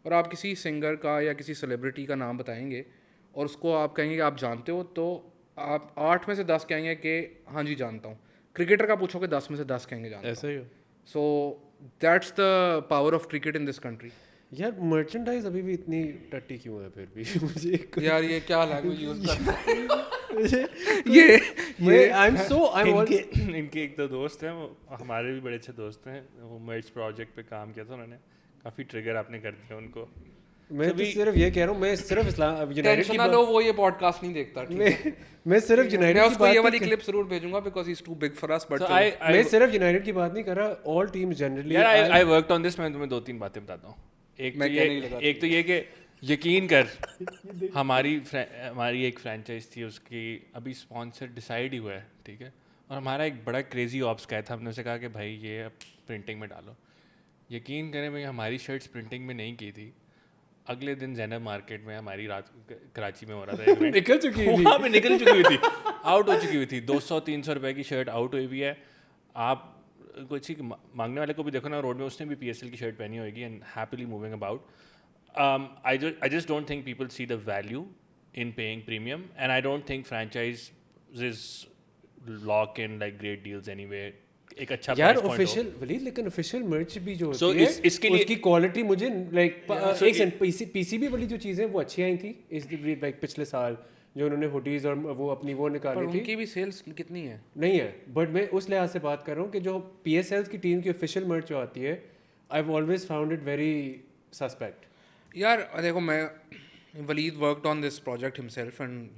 और आप किसी सिंगर का या किसी सेलिब्रिटी का नाम बताएंगे और उसको आप कहेंगे कि आप जानते हो, तो आप 8 में से 10 कहेंगे कि हाँ जी जानता हूँ. क्रिकेटर का पूछोगे 10 में से 10 कहेंगे जानता हूँ. ऐसा ही हो. So that's the power of cricket in this country. यार मर्चेंडाइज अभी भी इतनी टट्टी क्यों है फिर भी? मुझे यार ये क्या लैंग्वेज यूज करता है ये आई एम सो आई एम इनके एक दो दोस्त हैं, वो हमारे भी बड़े अच्छे दोस्त हैं, वो मर्च प्रोजेक्ट पे काम किया था उन्होंने, काफ़ी ट्रिगर आपने कर दिया उनको. मैं तो सिर्फ ये कह रहा हूँ, मैं सिर्फ इस्लाम यूनाइटेड टेंशन की ना लो, वो ये पॉडकास्ट नहीं देखता, ठीक है? मैं सिर्फ यूनाइटेड मैं की उसको बात ये नहीं वाली क्लिप जरूर भेजूंगा because he is too big for us, but So मैं सिर्फ यूनाइटेड की बात नहीं कर रहा, ऑल टीम्स जनरली। यार I worked on this, मैं तुम्हें 2-3 बातें बताता हूँ। एक तो ये कि यकीन कर हमारी एक फ्रेंचाइज थी, उसकी अभी स्पॉन्सर डिसाइड ही हुआ है, ठीक है? और हमारा एक बड़ा क्रेजी ऑप्स का था, हमने उसे कहा कि भाई ये अब प्रिंटिंग में डालो। यकीन करें भाई, हमारी शर्ट्स प्रिंटिंग में नहीं की थी, अगले दिन ज़ैनब मार्केट में हमारी रात कराची में हो रहा था event, निकल चुकी थी, वहाँ पे निकल चुकी हुई थी, आउट हो चुकी हुई थी। 200-300 रुपए की शर्ट आउट हुई हुई है। आप कुछ ही मांगने वाले को भी देखो ना रोड में, उसने भी PSL की शर्ट पहनी होगी and happily moving about. I just don't think people see the value in paying premium, and I don't think franchises lock in like great deals anyway. एक अच्छा यार price point हो। ऑफिशियल वलीद, लेकिन official मर्च भी जो So होती है इसके लिए उसकी क्वालिटी मुझे लाइक so एक सेकंड, पीसीबी वाली जो चीज़ें वो अच्छी आई थी इस लाइक पिछले साल, जो उन्होंने हुडीज और वो अपनी वो पर निकाली थी, उनकी भी सेल्स कितनी है? नहीं है। बट मैं उस लिहाज से बात कर रहा हूँ कि जो PSL की टीम की ऑफिशियल मर्च जो आती है, I have always found it very suspect. यार देखो, मैं Waleed worked on this project himself and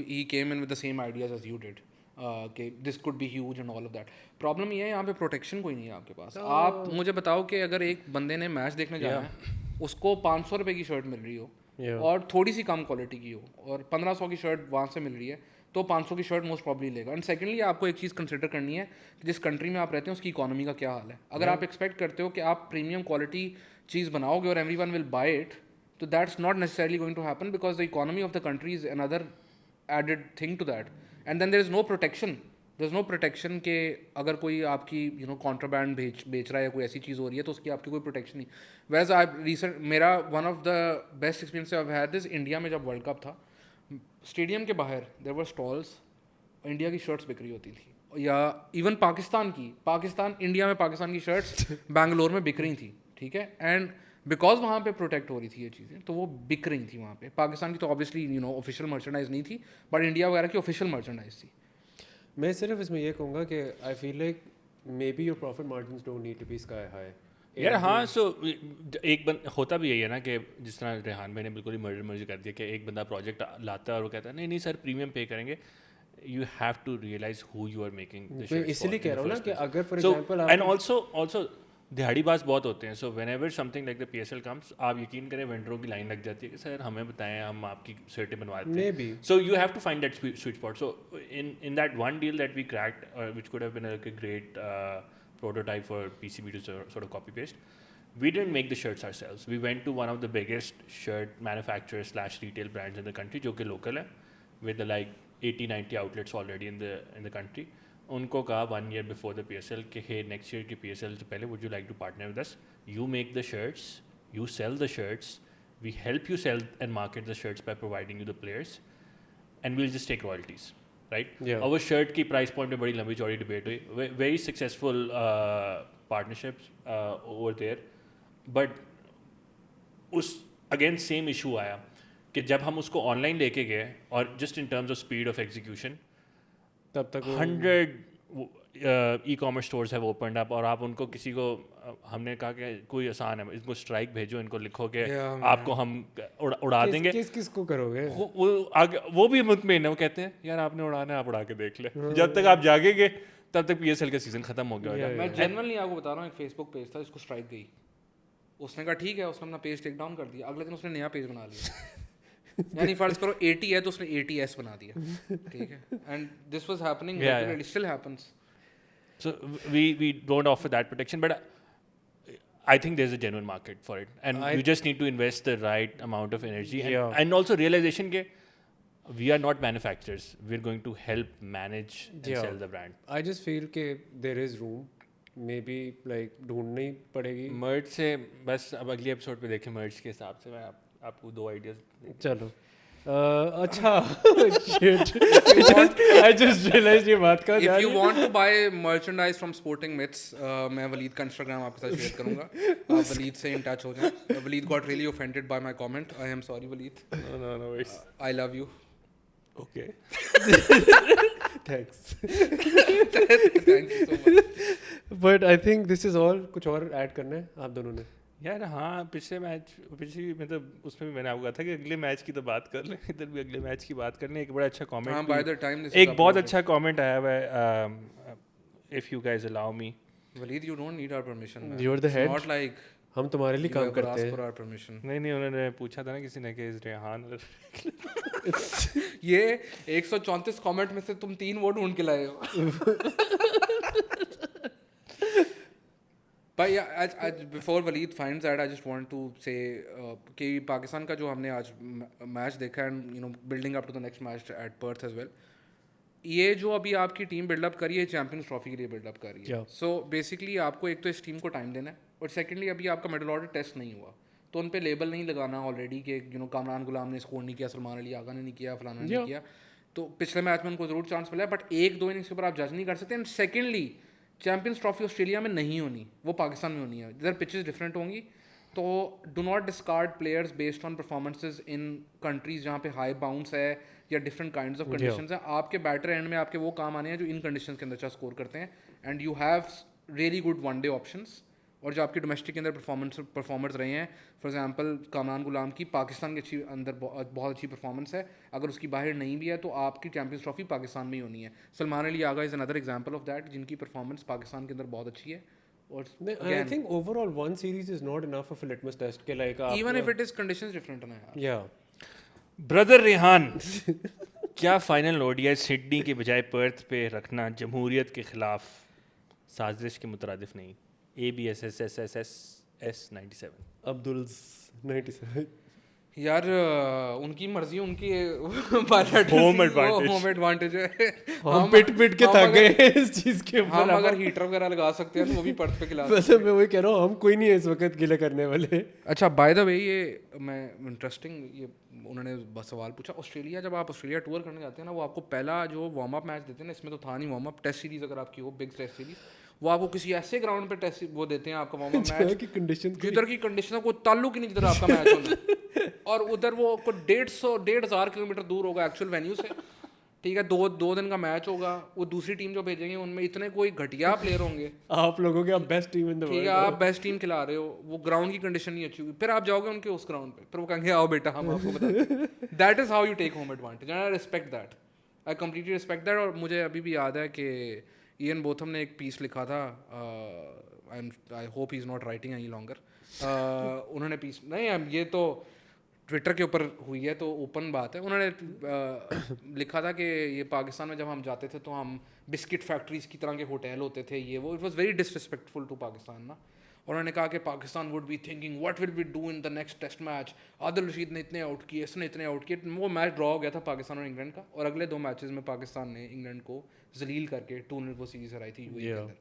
he came in with the same ideas as you did, कि this could be huge and all of that. Problem ये है यहाँ पे protection कोई नहीं है आपके पास। आप मुझे बताओ कि अगर एक बंदे ने मैच देखने जाना है, उसको 500 रुपये की शर्ट मिल रही हो और थोड़ी सी कम क्वालिटी की हो और 1500 की शर्ट वहाँ से मिल रही है, तो 500 की शर्ट मोस्ट प्रॉब्ली लेगा। एंड सेकेंडली आपको एक चीज़ कंसिडर करनी है कि जिस कंट्री में आप रहते हैं उसकी इकोनॉमी का क्या हाल है। अगर आप एक्सपेक्ट करते हो कि आप प्रीमियम क्वालिटी चीज़ बनाओगे और एवरीवन विल बाय इट, तो that's not necessarily going to happen because the economy of the country is another added thing to that. And then there is no protection, there is no protection के अगर कोई आपकी contraband बेच रहा है या कोई ऐसी चीज़ हो रही है तो उसकी आपकी कोई प्रोटेक्शन नहीं। वैसे आई मेरा one of the best experience I had this India में जब वर्ल्ड कप था, स्टेडियम के बाहर देयर वर स्टॉल्स, इंडिया की शर्ट्स बिक रही होती थी, या इवन इंडिया में पाकिस्तान की शर्ट्स बैंगलोर में बिक रही थी, ठीक है? एंड बिकॉज वहाँ पे प्रोटेक्ट हो रही थी ये चीज़ें, तो वो बिक रही थी वहाँ पे। पाकिस्तान की तो ऑब्वियसली ऑफिशियल मर्चेंडाइज नहीं थी, बट इंडिया वगैरह की ऑफिशियल मर्चेंडाइज थी। मैं सिर्फ इसमें ये कहूँगा कि I feel like maybe your profit margins don't need to be sky high यार। हाँ, सो होता भी यही है ना कि जिस तरह रेहान भाई ने बिल्कुल ही मर्जी कर दिया कि एक बंदा प्रोजेक्ट लाता है और वो कहता है नहीं सर प्रीमियम पे करेंगे। You have to realize who you are making the shirts for. इसलिए कह रहा हूँ ना कि अगर for So, example and also दिहाड़ीबाज बहुत होते हैं। सो whenever something like the PSL comes, आप यकीन करें वेंडरों की लाइन लग जाती है कि सर हमें बताएं, हम आपकी शर्टें बनवा देते हैं। Maybe. So you have to find that sweet spot. So in that one deal that we cracked, which could have been like a great prototype for PCB to sort of copy paste, we didn't make the shirts ourselves. We went to one of the biggest shirt manufacturers / retail brands in the country, जो कि local है, with the like 80-90 outlets already in the country. उनको कहा 1 year before the PSL कि hey, next year की PSL से पहले would you like to partner with us? You make the shirts, you sell the shirts, we help you sell and market the shirts by providing you the players, and we'll just take royalties, right? Yeah. Our shirt की price point में बड़ी लंबी चौड़ी debate हुई, very successful partnerships over there, but उस again same issue आया कि जब हम उसको ऑनलाइन लेके गए और just in terms of speed of execution, तब तक 100 e-commerce stores have opened up और आप उनको किसी को हमने कहा कि कोई आसान है, इनको स्ट्राइक भेजो, इनको लिखो कि आपको हम उड़ा देंगे। किसको करोगे? वो भी मुतमिन है, वो कहते हैं यार आपने उड़ाना है, आप उड़ा के देख ले। जब तक आप जागेंगे तब तक PSL का सीजन खत्म हो गया होगा। मैं जेन्युइनली आपको बता रहा हूँ, एक फेसबुक पेज था जिसको स्ट्राइक गई, उसने कहा ठीक है, उसने अपना पेज टेक डाउन कर दिया, अगले दिन उसने नया पेज बना लिया। यानी फर्ज करो 80 है तो उसने 80s बना दिया, ठीक है? And this was happening, it still happens. So we don't offer that protection, but I think there's a genuine market for it, and you just need to invest the right amount of energy and also realization that we are not manufacturers. We're going to help manage and sell the brand. I just feel that there is room. Maybe like ढूंढनी पड़ेगी मर्ज से। बस अब अगले episode पे देखें मर्ज के हिसाब से, मैं आपको 2 आइडियाज। चलो अच्छा I just realized ये बात का। If you want to buy merchandise from Sporting Myths, मैं वलीद का Instagram आपके साथ शेयर करूँगा, आप वलीद से in touch हो जाएं। Waleed got really offended by my comment. I am sorry Waleed. No worries. I love you. Okay. Thanks. Thank you so much. But I think this is all. कुछ और ऐड करना है आप दोनों ने? यार हाँ पिछली मतलब उसमें भी मैंने आपको कहा था कि अगले मैच की तो बात कर लें, इधर भी अगले मैच की बात कर लें. एक बड़ा अच्छा हाँ, comment by the time this is एक बहुत uploaded. अच्छा कमेंट आया हुआ है, if you guys allow me. Waleed, you don't need our permission, man. You're the It's head. not like हम तुम्हारे लिए you काम ever करते ask हैं. for our permission. नहीं उन्होंने पूछा था ना किसी ने कि इस रेहान ये 134 कमेंट में से तुम 3 वोट ढूंढ के लाए हो. But yeah, before Waleed finds that, I just want to say कि पाकिस्तान का जो हमने आज मैच देखा and you know building up to the next match at Perth as well, ये जो अभी आपकी टीम बिल्डअप कर रही है चैंपियंस ट्रॉफी के लिए बिल्डअप कर रही है. सो बेसिकली आपको एक तो इस टीम को टाइम देना है और सेकेंडली अभी आपका मिडल ऑर्डर टेस्ट नहीं हुआ तो उन पे लेबल नहीं लगाना ऑलरेडी कि यू नो कामरान गुलाम ने स्कोर नहीं किया, सलमान अली आगा ने नहीं किया, फलाना ने नहीं किया. तो पिछले मैच में उनको ज़रूर चांस मिला है बट 1-2 इनिंग्स के ऊपर आप जज नहीं कर सकते. And secondly champions trophy Australia में नहीं होनी, वो पाकिस्तान में होनी है. इधर पिचेस डिफरेंट होंगी तो do not discard players based on performances in countries जहाँ पे हाई बाउंस है या डिफरेंट काइंड्स ऑफ कंडीशंस हैं. आपके बैटर एंड में आपके वो काम आने हैं जो इन कंडीशंस के अंदर अच्छा स्कोर करते हैं and you have really good one day options. और जो आपके डोमेस्टिक के अंदर परफॉर्मर्स रहे हैं, फॉर एग्जांपल कामरान गुलाम की पाकिस्तान के अच्छी अंदर बहुत अच्छी परफॉर्मेंस है, अगर उसकी बाहर नहीं भी है तो आपकी चैंपियंस ट्रॉफी पाकिस्तान में ही होनी है. Salman Ali Agha is another example of that जिनकी परफॉर्मेंस पाकिस्तान के अंदर बहुत अच्छी है. और I think overall one series is not enough of a litmus test के like even if it is conditions different ना यार. yeah. ब्रदर रेहान क्या फाइनल ओडीआई सिडनी के बजाय पर्थ पे रखना जमहूरियत के खिलाफ साजिश के मुतरादिफ नहीं? ABSSSSS 97 Abdul's 97 यार उनकी मर्जी, उनकी Home एडवांटेज है. हम पिट के थक गए इस चीज के ऊपर. हम अगर हीटर वगैरह लगा सकते हैं तो वो भी पर्थ पे खिला. वैसे मैं वही कह रहा हूँ हम कोई नहीं है इस वक्त गिला करने वाले. अच्छा बाय द वे ये मैं इंटरेस्टिंग ये उन्होंने बस सवाल पूछा. ऑस्ट्रेलिया जब आप ऑस्ट्रेलिया टूर करने जाते हैं ना वो आपको पहला जो वार्म अप मैच देते हैं ना, इसमें तो था नहीं वार्म अप, टेस्ट सीरीज अगर आपकी हो बिग टेस्ट सीरीज, वो आपको किसी ऐसे ग्राउंड पे टेस्ट वो देते हैं आपका वार्म अप मैच की कंडीशन जिधर की कंडीशन को ताल्लुक ही नहीं जिधर आपका मैच होना और उधर वो को 1,500 किलोमीटर दूर होगा एक्चुअल वेन्यू से. ठीक है, दो दिन का मैच होगा. वो दूसरी टीम जो भेजेंगे उनमें इतने कोई घटिया प्लेयर होंगे. आप लोगों के best team in the world. ठीक है, आप बेस्ट टीम खिला रहे हो, वो ग्राउंड की कंडीशन नहीं अच्छी हुई, फिर आप जाओगे उनके उस ग्राउंड पे, फिर वो कहेंगे आओ बेटा हम आपको बताते. That is how you take home advantage and I respect that. I completely respect that. और मुझे अभी भी याद है कि इयन बोथम ने एक पीस लिखा था, I hope he is not writing any longer. उन्होंने पीस नहीं, ये तो ट्विटर के ऊपर हुई है तो ओपन बात है. उन्होंने लिखा था कि ये पाकिस्तान में जब हम जाते थे तो हम बिस्किट फैक्ट्रीज की तरह के होटल होते थे, ये वो. It was very disrespectful to Pakistan ना. उन्होंने कहा कि Pakistan would be thinking what will we do in the next test match. Adil Rashid ने इतने आउट किए, इसने इतने आउट किए. वो मैच ड्रॉ हो गया था पाकिस्तान और इंग्लैंड का और अगले 2 मैचेस में पाकिस्तान ने इंग्लैंड को जलील करके 2-0 वो सीरीज हराई थी यूएई के अंदर.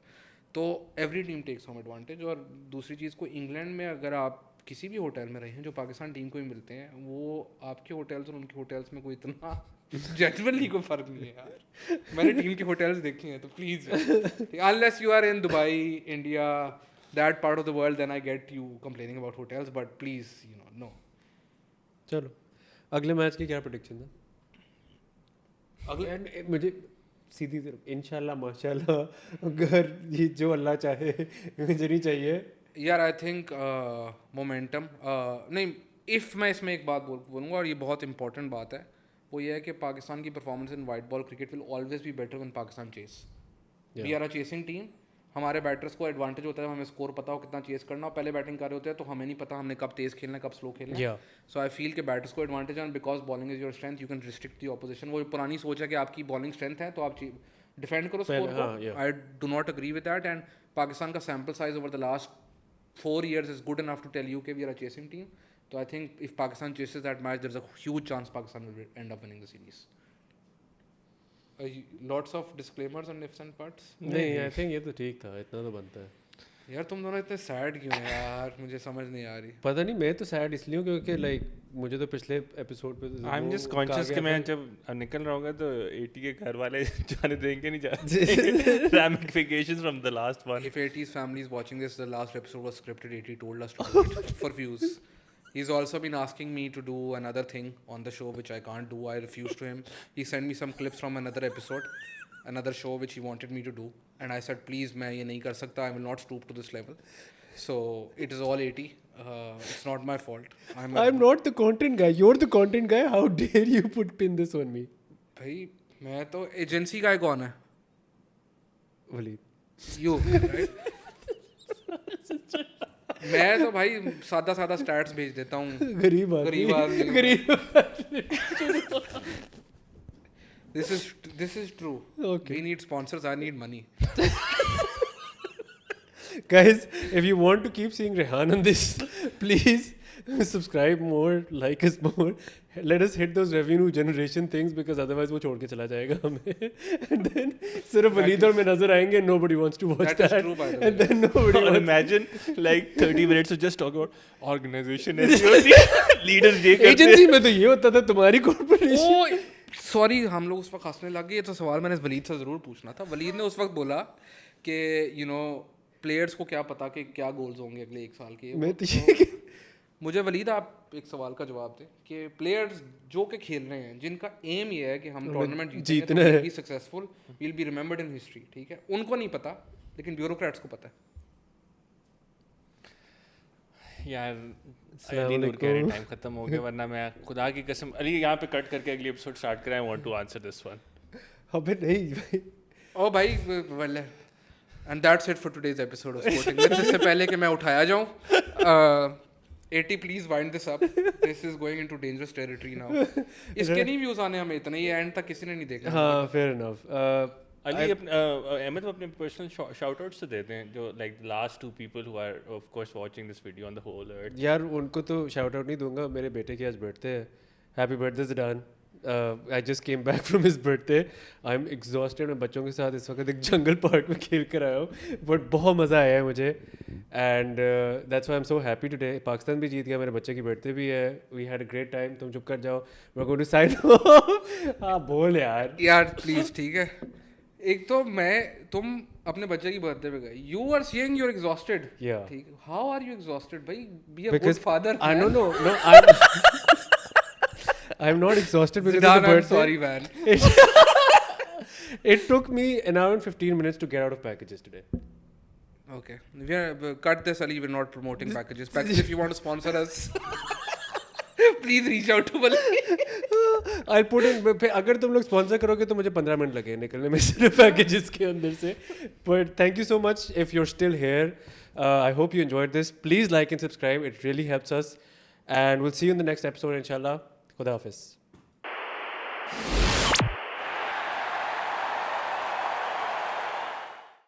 तो every team takes home advantage. और दूसरी चीज़ को इंग्लैंड में अगर आप किसी भी होटल में रहे हैं जो पाकिस्तान टीम को ही मिलते हैं, वो आपके होटल्स और उनके होटल्स में कोई इतना जेन्युइनली कोई फ़र्क नहीं है यार. मैंने टीम के होटल्स देखे हैं तो please unless you are in Dubai, India, that part of the world, then I get you complaining about hotels, but please you know no. चलो अगले मैच की क्या प्रेडिक्शन है? अगले मुझे सीधी तरफ इंशाल्लाह माशाल्लाह अगर ये जो अल्लाह चाहे मुझे नहीं चाहिए यार. आई थिंक मोमेंटम नहीं, इफ़ मैं इसमें एक बात बोलूँगा और ये बहुत इंपॉर्टेंट बात है, वो ये है कि पाकिस्तान की performance in white ball cricket will always be better when Pakistan chase. We are a chasing team. हमारे बैटर्स को एडवांटेज होता है, हमें स्कोर पता हो कितना चेस करना हो. पहले बैटिंग कर रहे होते हैं तो हमें नहीं पता हमने कब तेज़ खेलना है कब स्लो खेलना है. सो आई फील कि बैटर्स को एडवांटेज है, because bowling is your strength, you can restrict the opposition. वो पुरानी सोच है कि आपकी बॉलिंग स्ट्रेंथ है तो आप डिफेंड करो स्कोर को. I do not agree with that. And Pakistan का sample size over the last 4 years is good enough to tell you कि we are a chasing team. So I think if Pakistan chases that match, there's a huge chance Pakistan will end up winning the series. Lots of disclaimers on ifs and buts. नहीं, I think ये तो ठीक था, इतना तो बनता है. यार तुम दोनों इतने सैड क्यों हैं यार? मुझे समझ नहीं आ रही. पता नहीं, मैं तो सैड इसलिए हूँ क्योंकि लाइक मुझे तो पिछले एपिसोड पे आई एम जस्ट कॉन्शियस कि मैं जब निकल रहा होगा तो 80 के घर वाले जाने देंगे नहीं जाने. Ramifications from the last one. If 80's family is watching this, the last episode was scripted. 80 told us to do it for views. He's also been asking me to do another thing on the show which I can't do. I refused to him. He sent me some clips from another episode, another show which he wanted me to do, and I said please मैं ये नहीं कर सकता. I will not stoop to this level. So it is all 80. It's not my fault. I'm not the content guy. You're the content guy. How dare you pin this on me? भाई मैं तो agency का कौन है? Waleed. You, right? मैं तो भाई सादा स्टैट्स भेज देता हूँ. गरीब आदमी. गरीब. This is true. Okay. We need sponsors. I need money. Guys, if you want to keep seeing Rehan on this, please subscribe more, like us more. Let us hit those revenue generation things because otherwise वो छोड़ के चला जाएगा हमें. And then सिर्फ वलीद और मैं नजर आएंगे. Nobody wants to watch That is true, by the way. And then nobody और wants. imagine like 30 minutes of just talk about organization ऐसी होती है, leaders ये करते Agency में तो ये होता था तुम्हारी corporation. ओ सॉरी हम लोग उस वक्त हंसने लग गए. ये तो सवाल मैंने वलीद से ज़रूर पूछना था. वलीद ने उस वक्त बोला कि यू नो प्लेयर्स को क्या पता कि क्या गोल्स होंगे अगले 1 साल के. मैं तो ये मुझे वलीद आप एक सवाल का जवाब दें कि प्लेयर्स जो के खेल रहे हैं जिनका एम ये है कि हम टूर्नामेंट जीतना है. Be successful will be remembered in history. ठीक है, उनको नहीं पता लेकिन ब्यूरोक्रेट्स को पता है. यार अली नूर कह रहे टाइम खत्म हो गया वरना मैं खुदा की कसम अली यहाँ पे कट करके अगली एपिसोड स्टार्ट करें. I want to answer this one. अबे नहीं भाई. ओ भाई well and that's it for today's episode of sporting with. इससे पहले कि मैं उठाया जाऊं 80 please wind this up. This is going into dangerous territory now. इसके नहीं व्यूज आने हमें इतने. ये एंड तक किसी ने नहीं देखा. हाँ fair enough. अली अहमद अपने पर्सनल शाउट आउट्स तो देते हैं जो like the last 2 people who are of course watching this video on the whole earth. यार उनको तो शाउट आउट नहीं दूंगा. मेरे बेटे की आज बर्थडे है. Happy birthday Zidan. I just came back from his birthday. I am exhausted. मैं बच्चों के साथ इस वक्त एक जंगल पार्क में खेल कर आया हूँ बट बहुत मज़ा आया है मुझे. And that's why I am so happy today. Pakistan भी जीत गया. मेरे बच्चे की बर्थडे भी है. We had a great time. तुम चुप कर जाओ. We are going to sign off. हाँ बोल यार प्लीज ठीक है. एक तो तुम अपने बच्चे की बर्थडे पे गए. You are saying you are exhausted. Yeah. ठीक. हाउ आर यू एग्जॉस्टेड भाई? Be a good Because father. I don't know. No, I'm not exhausted because Zidane, of the I'm birthday. sorry man. It took me an hour and 15 minutes to get out of packages today. Okay. Cut this, Ali. We're not promoting packages. If you want to sponsor us, please reach out to Waleed. I'll put in. अगर तुम लोग sponsor करोगे तो मुझे 15 minute लगे निकलने में सिर्फ पैकेजेस के अंदर से. But thank you so much if you're still here. I hope you enjoyed this. Please like and subscribe. It really helps us. And we'll see you in the next episode, inshallah. Khuda Hafiz.